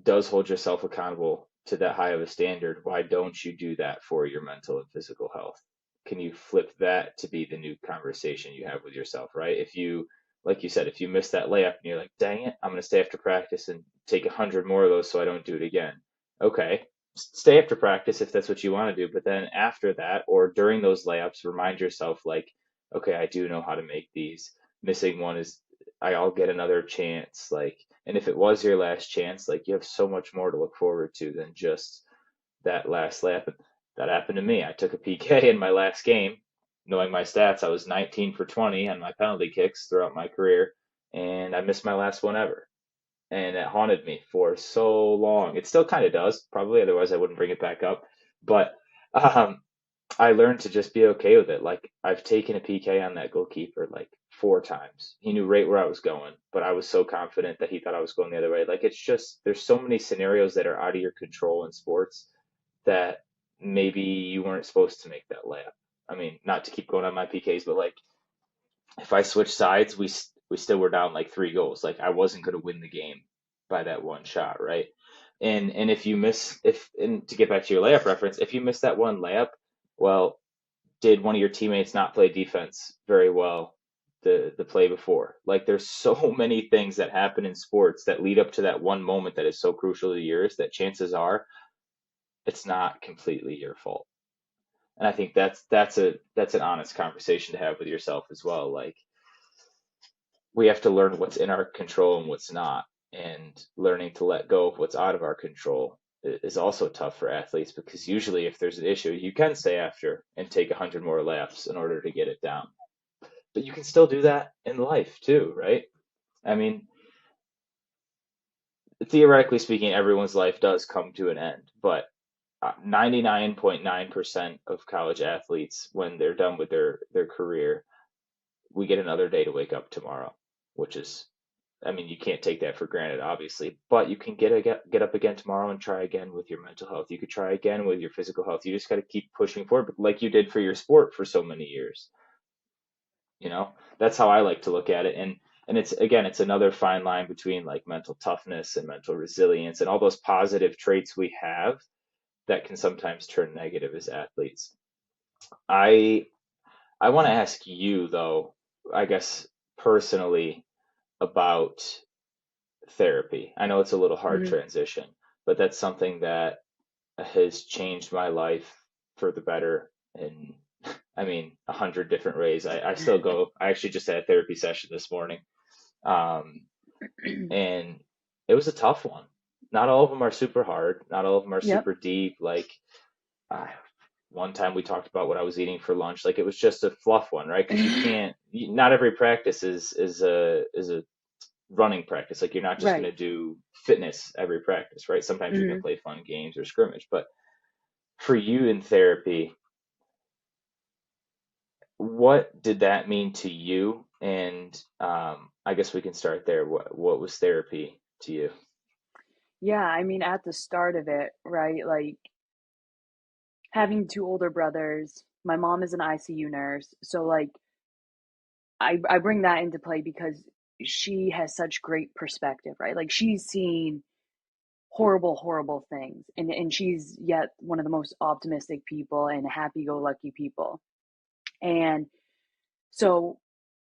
does hold yourself accountable to that high of a standard, why don't you do that for your mental and physical health? Can you flip that to be the new conversation you have with yourself, right? If you, like you said, if you miss that layup and you're like, dang it, I'm going to stay after practice and take 100 more of those so I don't do it again. Okay, stay after practice if that's what you want to do. But then after that, or during those layups, remind yourself, like, okay, I do know how to make these. Missing one is, I'll get another chance. Like, and if it was your last chance, like you have so much more to look forward to than just that last lap. That happened to me. I took a PK in my last game, knowing my stats. I was 19 for 20 on my penalty kicks throughout my career, and I missed my last one ever. And it haunted me for so long. It still kind of does, probably, otherwise I wouldn't bring it back up. But um, I learned to just be okay with it. Like I've taken a PK on that goalkeeper like 4 times. He knew right where I was going, but I was so confident that he thought I was going the other way. Like it's just there's so many scenarios that are out of your control in sports that maybe you weren't supposed to make that layup. I mean, not to keep going on my PKs, but like if I switched sides, we still were down like 3 goals. Like I wasn't going to win the game by that one shot, right? And if you miss if and to get back to your layup reference, if you miss that one layup, well, did one of your teammates not play defense very well the play before? Like there's so many things that happen in sports that lead up to that one moment that is so crucial to yours that chances are it's not completely your fault. And I think that's an honest conversation to have with yourself as well. Like we have to learn what's in our control and what's not, and learning to let go of what's out of our control is also tough for athletes because usually if there's an issue, you can stay after and take 100 more laps in order to get it down. But you can still do that in life too, right? I mean, theoretically speaking, everyone's life does come to an end, but 99.9% of college athletes, when they're done with their career, we get another day to wake up tomorrow, which is, I mean, you can't take that for granted, obviously, but you can get up again tomorrow and try again with your mental health. You could try again with your physical health. You just got to keep pushing forward, like you did for your sport for so many years. You know, that's how I like to look at it. And it's again, it's another fine line between like mental toughness and mental resilience and all those positive traits we have that can sometimes turn negative as athletes. I I want to ask you though, I guess personally about therapy. I know it's a little hard Mm-hmm. transition, but that's something that has changed my life for the better in I mean, 100 different ways. I still go. I actually just had a therapy session this morning, um, and it was a tough one. Not all of them are super hard. Not all of them are Yep. super deep. Like uh, one time we talked about what I was eating for lunch. Like it was just a fluff one, right? Because you can't. Not every practice is a running practice. Like you're not just going Right. to do fitness every practice, right? Sometimes you can Hmm. play fun games or scrimmage, but for you in therapy, what did that mean to you? And I guess we can start there. What was therapy to you? Yeah, I mean, at the start of it, right? Like having two older brothers, my mom is an ICU nurse, so like I bring that into play because she has such great perspective, right? Like she's seen horrible, horrible things, and she's yet one of the most optimistic people and happy-go-lucky people. And so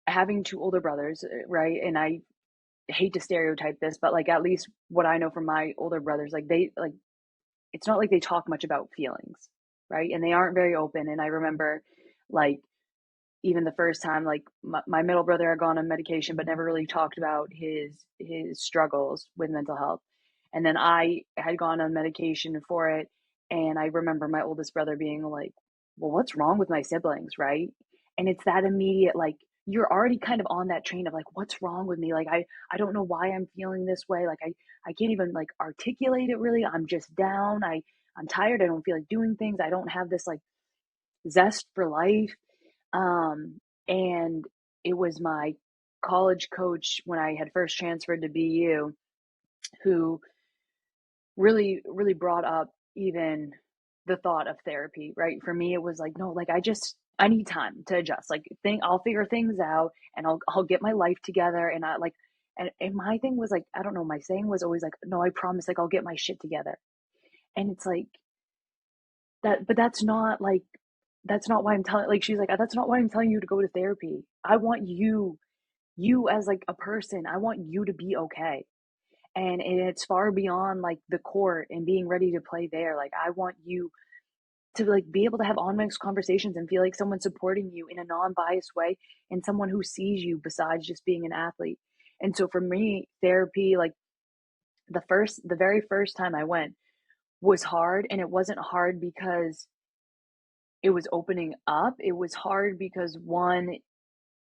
having two older brothers, right? And I hate to stereotype this, but like at least what I know from my older brothers, like they like it's not like they talk much about feelings, right? And they aren't very open. And I remember like even the first time, like my middle brother had gone on medication but never really talked about his struggles with mental health, and then I had gone on medication for it. And I remember my oldest brother being like, well, what's wrong with my siblings, right? And it's that immediate, like, you're already kind of on that train of like, what's wrong with me? Like I don't know why I'm feeling this way. Like I can't even like articulate it really. I'm just down. I'm tired. I don't feel like doing things. I don't have this like zest for life. And it was my college coach when I had first transferred to BU who really, really brought up even the thought of therapy, right? For me, it was like, no, like I need time to adjust. Like I'll figure things out and I'll get my life together. And I like, and my thing was like, I don't know, my saying was always like, no, I promise, like I'll get my shit together. And it's like that, but that's not why I'm telling, like, she's like, that's not why I'm telling you to go to therapy. I want you as like a person, I want you to be okay. And it's far beyond like the court and being ready to play there. Like, I want you to like be able to have honest conversations and feel like someone's supporting you in a non-biased way and someone who sees you besides just being an athlete. And so for me, therapy, like the very first time I went was hard. And it wasn't hard because it was opening up. It was hard because one,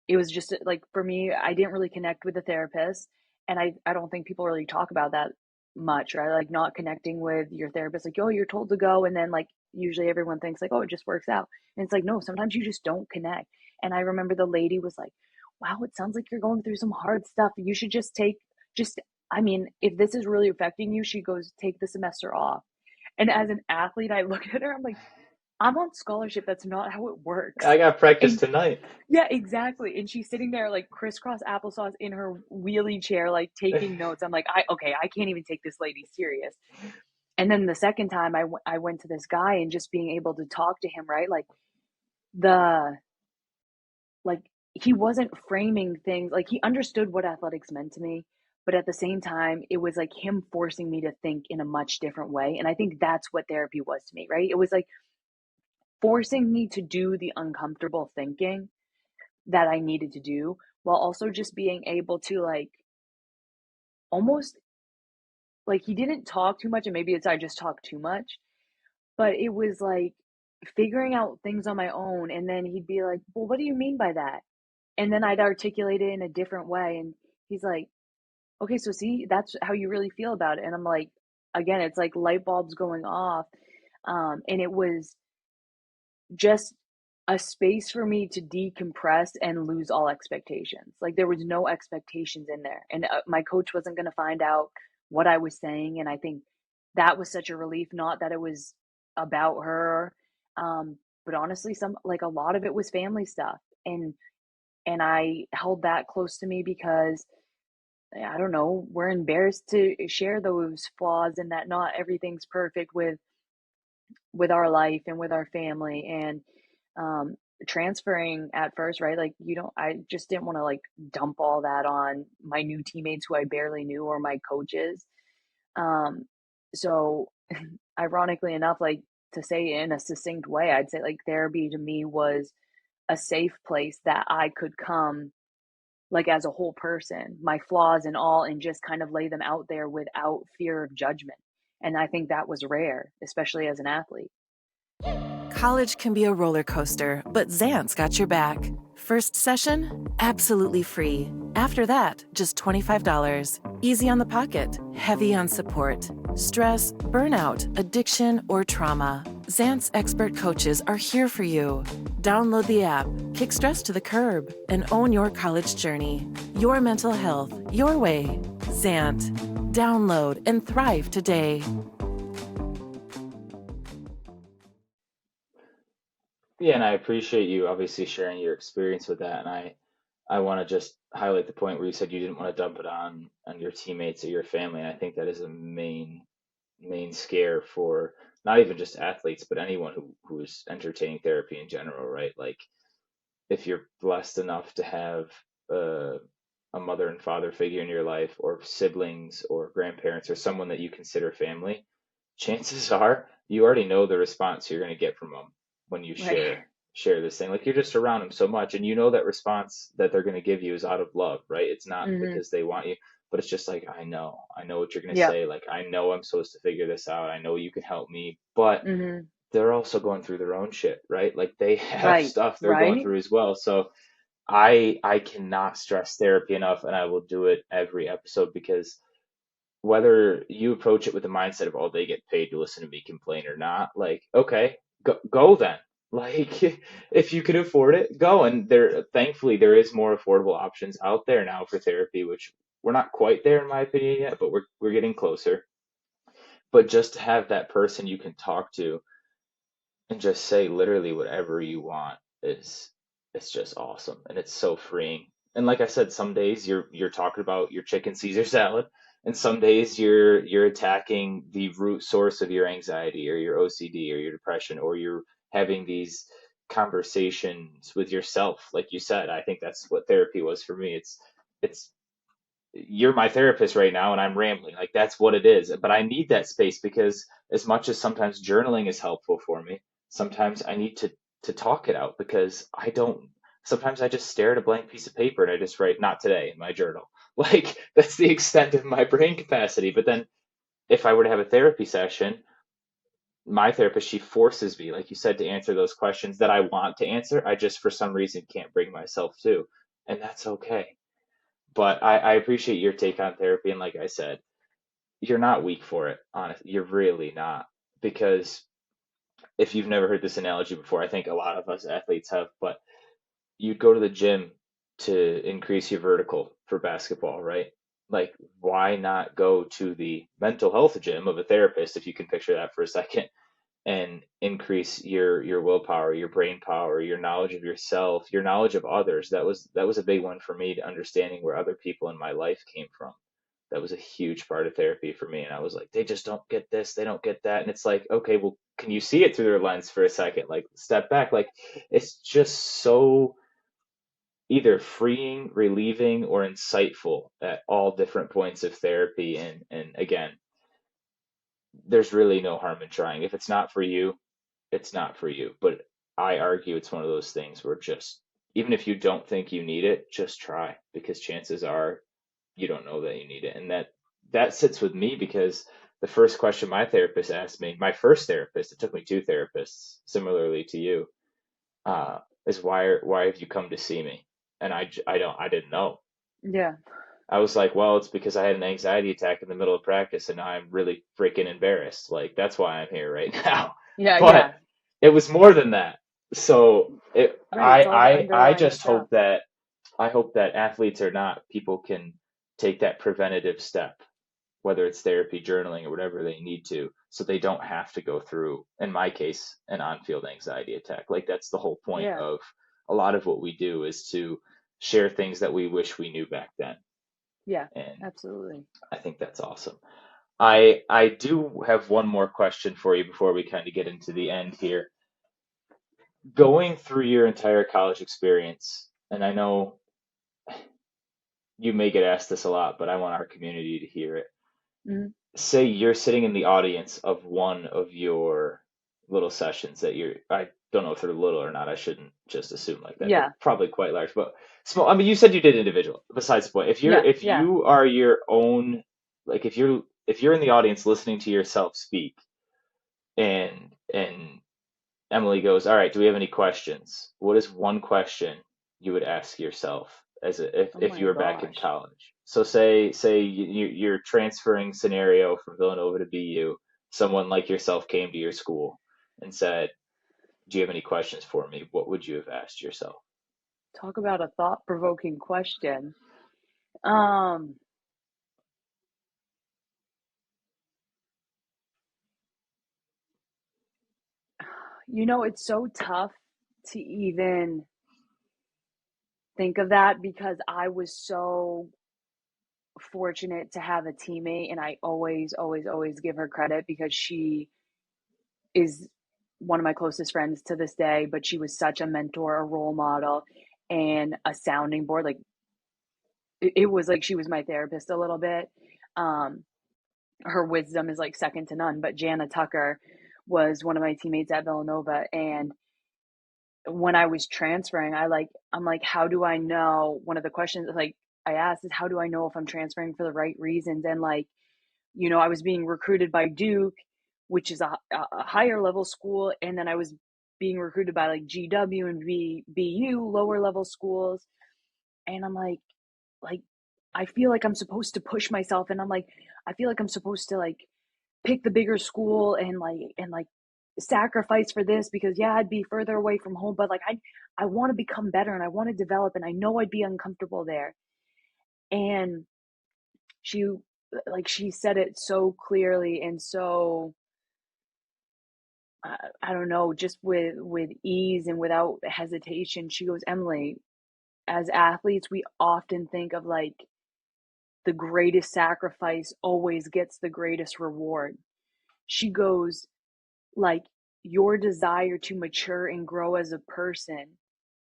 it was just like for me, I didn't really connect with the therapist. And I don't think people really talk about that much, right? Like not connecting with your therapist, like, oh, you're told to go. And then like usually everyone thinks like, oh, it just works out. And it's like, no, sometimes you just don't connect. And I remember the lady was like, wow, it sounds like you're going through some hard stuff. You should just, I mean, if this is really affecting you, she goes, take the semester off. And as an athlete, I look at her, I'm like, I'm on scholarship. That's not how it works. I got practice And tonight. yeah, exactly. And she's sitting there like crisscross applesauce in her wheelie chair, like taking notes. I'm like, okay, I can't even take this lady serious. And then the second time I went to this guy and just being able to talk to him, right? The, like, he wasn't framing things, like, he understood what athletics meant to me. But at the same time, it was like him forcing me to think in a much different way. And I think that's what therapy was to me, right? It was like forcing me to do the uncomfortable thinking that I needed to do, while also just being able to like almost, like, he didn't talk too much, and maybe it's I just talk too much, but it was like figuring out things on my own. And then he'd be like, well, what do you mean by that? And then I'd articulate it in a different way. And he's like, okay, so see, that's how you really feel about it. And I'm like, again, it's like light bulbs going off. And it was just a space for me to decompress and lose all expectations. Like there was no expectations in there, and my coach wasn't going to find out what I was saying. And I think that was such a relief. Not that it was about her, but honestly, some like a lot of it was family stuff, and I held that close to me because I don't know, we're embarrassed to share those flaws and that not everything's perfect with our life and with our family. And um transferring at first, right, like you don't, I just didn't want to like dump all that on my new teammates who I barely knew or my coaches. um so ironically enough, like to say it in a succinct way, I'd say like therapy to me was a safe place that I could come like as a whole person, my flaws and all, and just kind of lay them out there without fear of judgment. And I think that was rare, especially as an athlete. College can be a roller coaster, but Zant's got your back. First session? Absolutely free. After that, just $25. Easy on the pocket, heavy on support. Stress, burnout, addiction, or trauma. Zant's expert coaches are here for you. Download the app, kick stress to the curb, and own your college journey. Your mental health, your way. Zant. Download and thrive today. Yeah, and I appreciate you obviously sharing your experience with that. And I want to just highlight the point where you said you didn't want to dump it on your teammates or your family. And I think that is a main scare for not even just athletes, but anyone who is entertaining therapy in general, right? Like if you're blessed enough to have uh, a mother and father figure in your life, or siblings or grandparents or someone that you consider family, chances are you already know the response you're going to get from them when you Right. share this thing. Like you're just around them so much, and you know that response that they're going to give you is out of love, right? It's not Mm-hmm. because they want you, but it's just like I know what you're going to Yeah. say. Like I know I'm supposed to figure this out. I know you can help me, but Mm-hmm. they're also going through their own shit, right? Like they have Right. stuff they're going Right. through as well. So I cannot stress therapy enough, and I will do it every episode, because whether you approach it with the mindset of, oh, they get paid to listen to me complain or not, like, okay, go then. Like, if you can afford it, go. And thankfully, there is more affordable options out there now for therapy, which we're not quite there in my opinion yet, but we're getting closer. But just to have that person you can talk to and just say literally whatever you want is it's just awesome, and it's so freeing. And like I said, some days you're talking about your chicken Caesar salad, and some days you're attacking the root source of your anxiety or your OCD or your depression, or you're having these conversations with yourself. Like you said, I think that's what therapy was for me. It's you're my therapist right now and I'm rambling. Like that's what it is. But I need that space, because as much as sometimes journaling is helpful for me, sometimes I need to talk it out, because I don't sometimes I just stare at a blank piece of paper and I just write not today in my journal. Like that's the extent of my brain capacity. But then if I were to have a therapy session, my therapist, she forces me, like you said, to answer those questions that I want to answer. I just for some reason can't bring myself to. And that's okay. But I appreciate your take on therapy. And like I said, you're not weak for it, honestly. You're really not. Because if you've never heard this analogy before, I think a lot of us athletes have, but you'd go to the gym to increase your vertical for basketball, right? Like, why not go to the mental health gym of a therapist, if you can picture that for a second, and increase your willpower, your brain power, your knowledge of yourself, your knowledge of others. That was a big one for me, to understanding where other people in my life came from. That was a huge part of therapy for me. And I was like, they just don't get this, they don't get that. And it's like, okay, well, can you see it through their lens for a second? Like step back. Like it's just so either freeing, relieving, or insightful at all different points of therapy. And again, there's really no harm in trying. If it's not for you, it's not for you. But I argue it's one of those things where just, even if you don't think you need it, just try, because chances are you don't know that you need it. And that sits with me, because the first question my therapist asked me, my first therapist, it took me two therapists, similarly to you, is why have you come to see me? And I didn't know. Yeah. I was like, well, it's because I had an anxiety attack in the middle of practice and now I'm really freaking embarrassed. Like that's why I'm here right now. Yeah. But Yeah. it was more than that. So Right. It's all the I underlying just stuff. hope that athletes or not, people can take that preventative step, whether it's therapy, journaling, or whatever they need to, so they don't have to go through, in my case, an on-field anxiety attack. Like that's the whole point Yeah. of a lot of what we do, is to share things that we wish we knew back then. Yeah. And Absolutely. I think that's awesome. I do have one more question for you before we kind of get into the end here. Going through your entire college experience, and I know you may get asked this a lot, but I want our community to hear it. Mhm. Say you're sitting in the audience of little sessions that I don't know if they're little or not. I shouldn't just assume like that. They're Yeah. probably quite large, but small. I mean, you said you did individual. Besides the point, Yeah. if Yeah. you are your own, like if you're in the audience listening to yourself speak, and Emily goes, "All right, do we have any questions?" What is one question you would ask yourself Oh if my you were back in gosh. college? So say you're transferring scenario from Villanova to BU. Someone like yourself came to your school and said, "Do you have any questions for me?" What would you have asked yourself? Talk about a thought-provoking question. Um, it's so tough to even think of that because I was so fortunate to have a teammate, and I always, always, always give her credit because she is one of my closest friends to this day, but she was such a mentor, a role model, and a sounding board. Like it was like she was my therapist a little bit. Um, her wisdom is like second to none. But Jana Tucker was one of my teammates at Villanova, and when I was transferring, I'm like, how do I know? One of the questions like I asked is how do I know if I'm transferring for the right reasons? And like, I was being recruited by Duke, which is a higher level school, and then I was being recruited by like GW and BU, lower level schools, and I'm like I feel like I'm supposed to push myself, and I'm like I feel like I'm supposed to like pick the bigger school and sacrifice for this because yeah, I'd be further away from home, but like I want to become better and I want to develop, and I know I'd be uncomfortable there. And she she said it so clearly and so I don't know, just with ease and without hesitation. She goes, Emily, as athletes, we often think of like the greatest sacrifice always gets the greatest reward. She goes, like, your desire to mature and grow as a person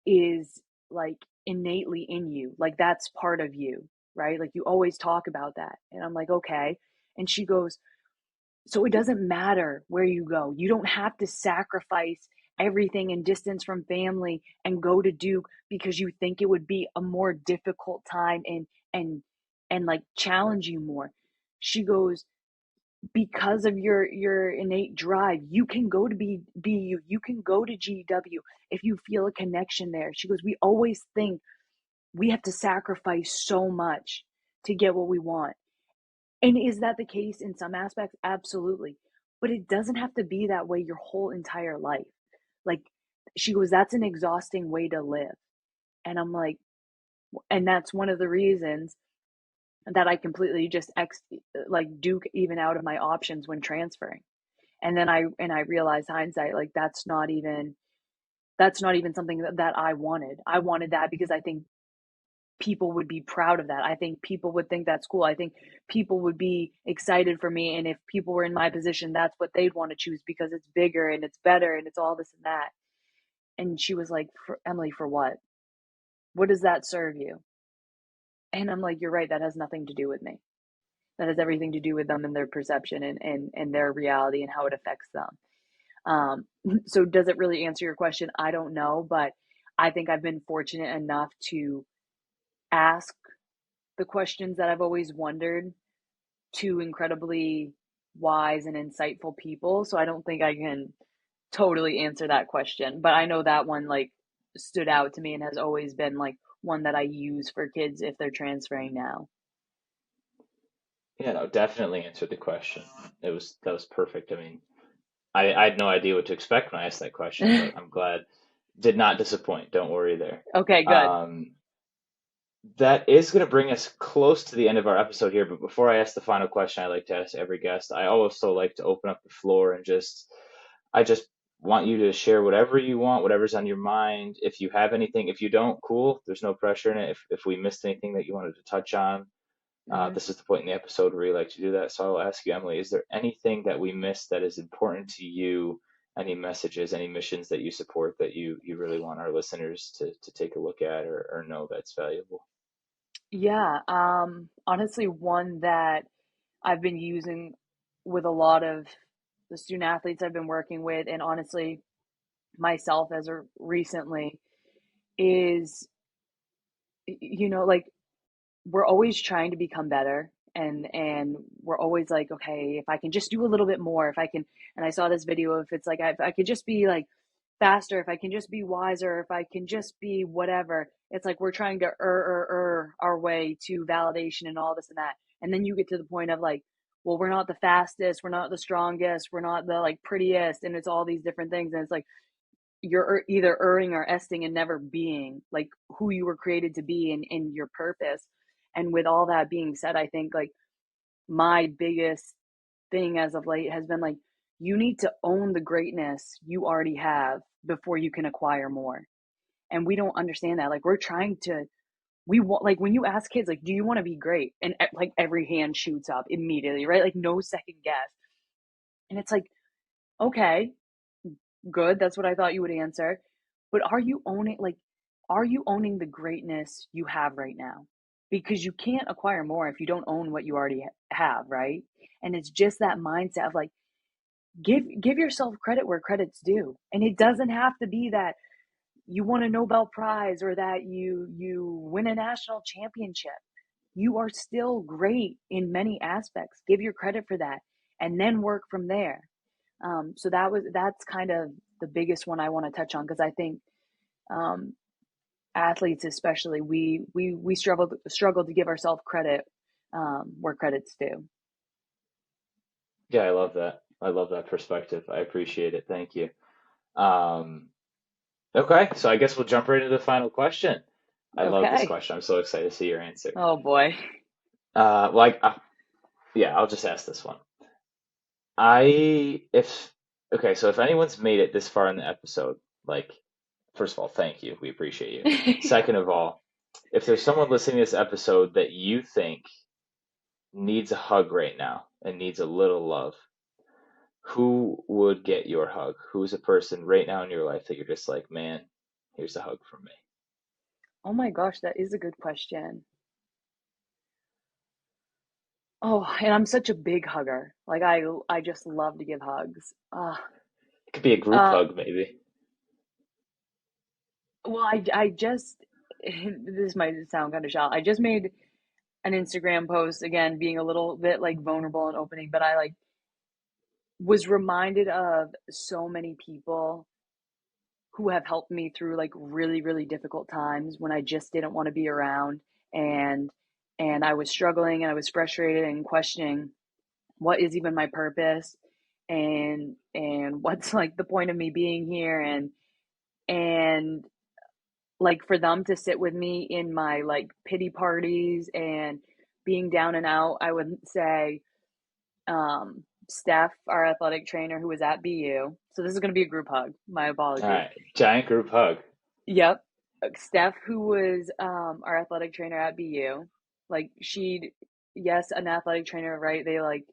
is like innately in you. Like, that's part of you, right? Like, you always talk about that. And I'm like, okay. And she goes, so it doesn't matter where you go. You don't have to sacrifice everything and distance from family and go to Duke because you think it would be a more difficult time and and like challenge you more. She goes, because of your innate drive, you can go to BU, you can go to GW if you feel a connection there. She goes, we always think we have to sacrifice so much to get what we want. And is that the case in some aspects? Absolutely. But it doesn't have to be that way your whole entire life. Like, she goes, that's an exhausting way to live. And I'm like, and that's one of the reasons that I completely just like Duke even out of my options when transferring. And then I realized hindsight, like that's not even something that I wanted. I wanted that because I think people would be proud of that. I think people would think that's cool. I think people would be excited for me. And if people were in my position, that's what they'd want to choose because it's bigger and it's better and it's all this and that. And she was like, Emily, for what? What does that serve you? And I'm like, you're right. That has nothing to do with me. That has everything to do with them and their perception and their reality and how it affects them. So does it really answer your question? I don't know, but I think I've been fortunate enough to ask the questions that I've always wondered to incredibly wise and insightful people. So I don't think I can totally answer that question, but I know that one like stood out to me and has always been like one that I use for kids if they're transferring now. Yeah, no, definitely answered the question. That was perfect. I mean, I had no idea what to expect when I asked that question, but I'm glad did not disappoint. Don't worry there. Okay, good. Um, that is going to bring us close to the end of our episode here. But before I ask the final question, I like to ask every guest. I also like to open up the floor and I just want you to share whatever you want, whatever's on your mind. If you have anything, if you don't, cool. There's no pressure in it. If we missed anything that you wanted to touch on, Hmm. this is the point in the episode where we like to do that. So I'll ask you, Emily, is there anything that we missed that is important to you? Any messages, any missions that you support that you really want our listeners to take a look at or know that's valuable? Yeah, honestly, one that I've been using with a lot of the student athletes I've been working with, and honestly, myself as of recently, is, like, we're always trying to become better, and we're always like, okay, if I can just do a little bit more, if I can. And I saw this video of, it's like, if I could just be like faster, if I can just be wiser, if I can just be whatever. It's like we're trying to our way to validation and all this and that. And then you get to the point of like, well, we're not the fastest, we're not the strongest, we're not the like prettiest, and it's all these different things. And it's like you're either erring or esting and never being like who you were created to be in your purpose. And with all that being said, I think like my biggest thing as of late has been like, you need to own the greatness you already have before you can acquire more. And we don't understand that. Like, we're trying to, we want, like, when you ask kids, like, do you want to be great? And like every hand shoots up immediately, right? Like, no second guess. And it's like, okay, good. That's what I thought you would answer. But are you owning the greatness you have right now? Because you can't acquire more if you don't own what you already have, right? And it's just that mindset of like, give yourself credit where credit's due. And it doesn't have to be that you won a Nobel Prize or that you win a national championship. You are still great in many aspects. Give your credit for that, and then work from there. So that's kind of the biggest one I want to touch on, because I think athletes especially, we struggle to give ourselves credit where credit's due. Yeah, I love that. I love that perspective. I appreciate it. Thank you. Um, okay, so I guess we'll jump right into the final question. I love this Okay. question. I'm so excited to see your answer. Oh boy. Like, yeah, I'll just ask this one. I if Okay, so if anyone's made it this far in the episode, like, first of all, thank you. We appreciate you. Second of all, if there's someone listening to this episode that you think needs a hug right now and needs a little love, who would get your hug? Who's a person right now in your life that you're just like, man, here's a hug from me? Oh my gosh, that is a good question. Oh, and I'm such a big hugger. Like, I just love to give hugs. It could be a group Uh, hug, maybe. well, I just this might sound kind of shallow. I just made an Instagram post, again, being a little bit like vulnerable and opening, but I like was reminded of so many people who have helped me through like really, really difficult times when I just didn't want to be around, and I was struggling and I was frustrated and questioning what is even my purpose, and what's like the point of me being here, and like for them to sit with me in my like pity parties and being down and out. I would say Steph, our athletic trainer who was at BU. So this is going to be a group hug. My All apologies. right, giant group hug. Yep. Steph, who was our athletic trainer at BU. Like, yes, an athletic trainer, right? They like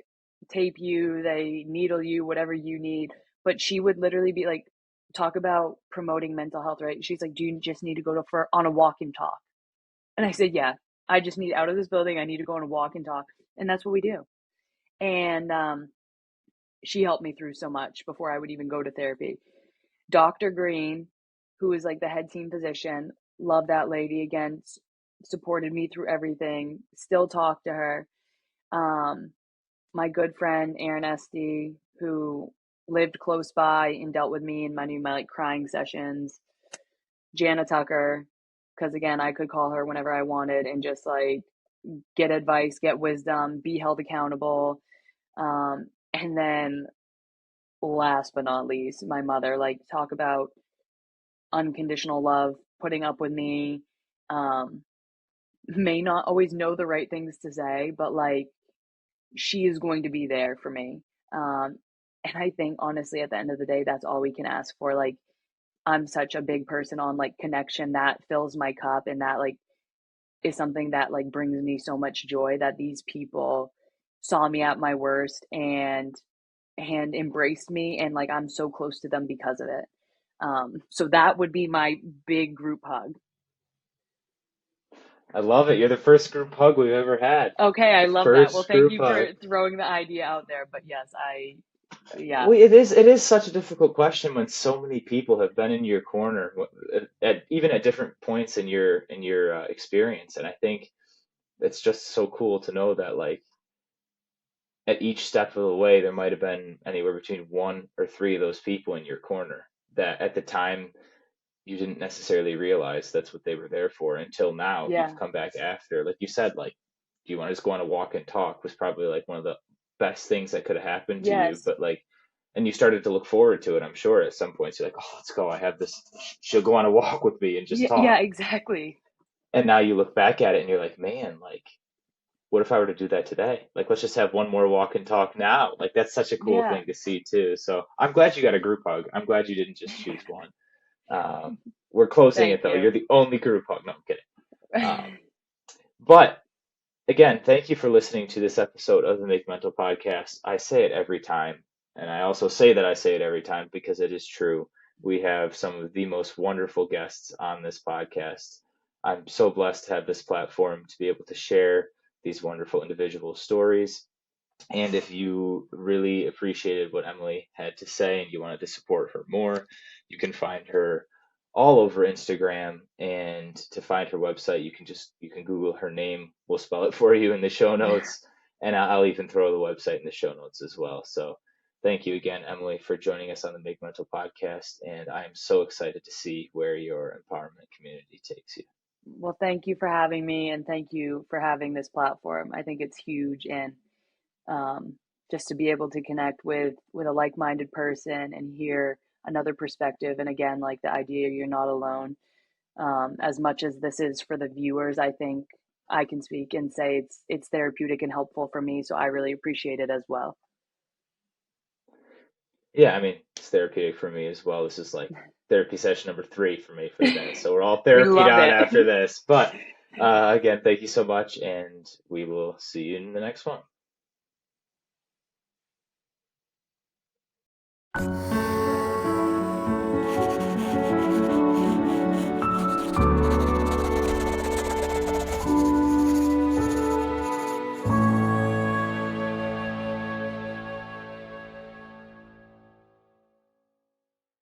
tape you, they needle you, whatever you need. But she would literally be like, talk about promoting mental health, right? She's like, do you just need to go on a walk and talk? And I said, yeah, I just need out of this building. I need to go on a walk and talk. And that's what we do. And she helped me through so much before I would even go to therapy. Dr. Green, who is like the head team physician, love that lady. Again, supported me through everything. Still talk to her. My good friend Aaron Esty, who lived close by and dealt with me in many of my like crying sessions. Jana Tucker, because again, I could call her whenever I wanted and just like get advice, get wisdom, be held accountable. And then last but not least, my mother, like, talk about unconditional love, putting up with me. Um, may not always know the right things to say, but like, she is going to be there for me. Um, and I think honestly, at the end of the day, that's all we can ask for. Like, I'm such a big person on like connection, that fills my cup, and that like is something that like brings me so much joy, that these people saw me at my worst and embraced me, and like I'm so close to them because of it. So that would be my big group hug. I love it. You're the first group hug we've ever had. Okay, I The love that. Well, first thank group you hug. for throwing the idea out there. But yes, Yeah, Well, it is such a difficult question when so many people have been in your corner even at different points in your experience, and I think it's just so cool to know that like at each step of the way there might have been anywhere between one or three of those people in your corner that at the time you didn't necessarily realize that's what they were there for until now you've yeah, come back after. Like you said, like, do you want to just go on a walk and talk was probably like one of the best things that could have happened to you. yes, But like, and you started to look forward to it, I'm sure at some points you're like, oh, let's go. I have this. She'll go on a walk with me and just yeah, yeah, talk. exactly. And now you look back at it and you're like, man, like, what if I were to do that today? Like, let's just have one more walk and talk now. Like, that's such a cool Yeah, thing to see too. So I'm glad you got a group hug. I'm glad you didn't just choose one. Um, we're closing thank it though. you. You're the only group hug. No, I'm kidding. But again, thank you for listening to this episode of the Make Mental Podcast. I say it every time, and I also say that I say it every time because it is true. We have some of the most wonderful guests on this podcast. I'm so blessed to have this platform to be able to share these wonderful individual stories. And if you really appreciated what Emily had to say and you wanted to support her more, you can find her all over Instagram. And to find her website, you can Google her name. We'll spell it for you in the show notes, and I'll even throw the website in the show notes as well. So thank you again, Emily, for joining us on the Make Mental podcast. And I am so excited to see where your empowerment community takes you. Well, thank you for having me, and thank you for having this platform. I think it's huge, and um, just to be able to connect with a like-minded person and hear another perspective. And again, like the idea you're not alone. As much as this is for the viewers, I think I can speak and say it's therapeutic and helpful for me. So I really appreciate it as well. Yeah, I mean, it's therapeutic for me as well. This is like therapy session number 3 for me for the day. So we're all We therapied love out it. after this. But again, thank you so much, and we will see you in the next one.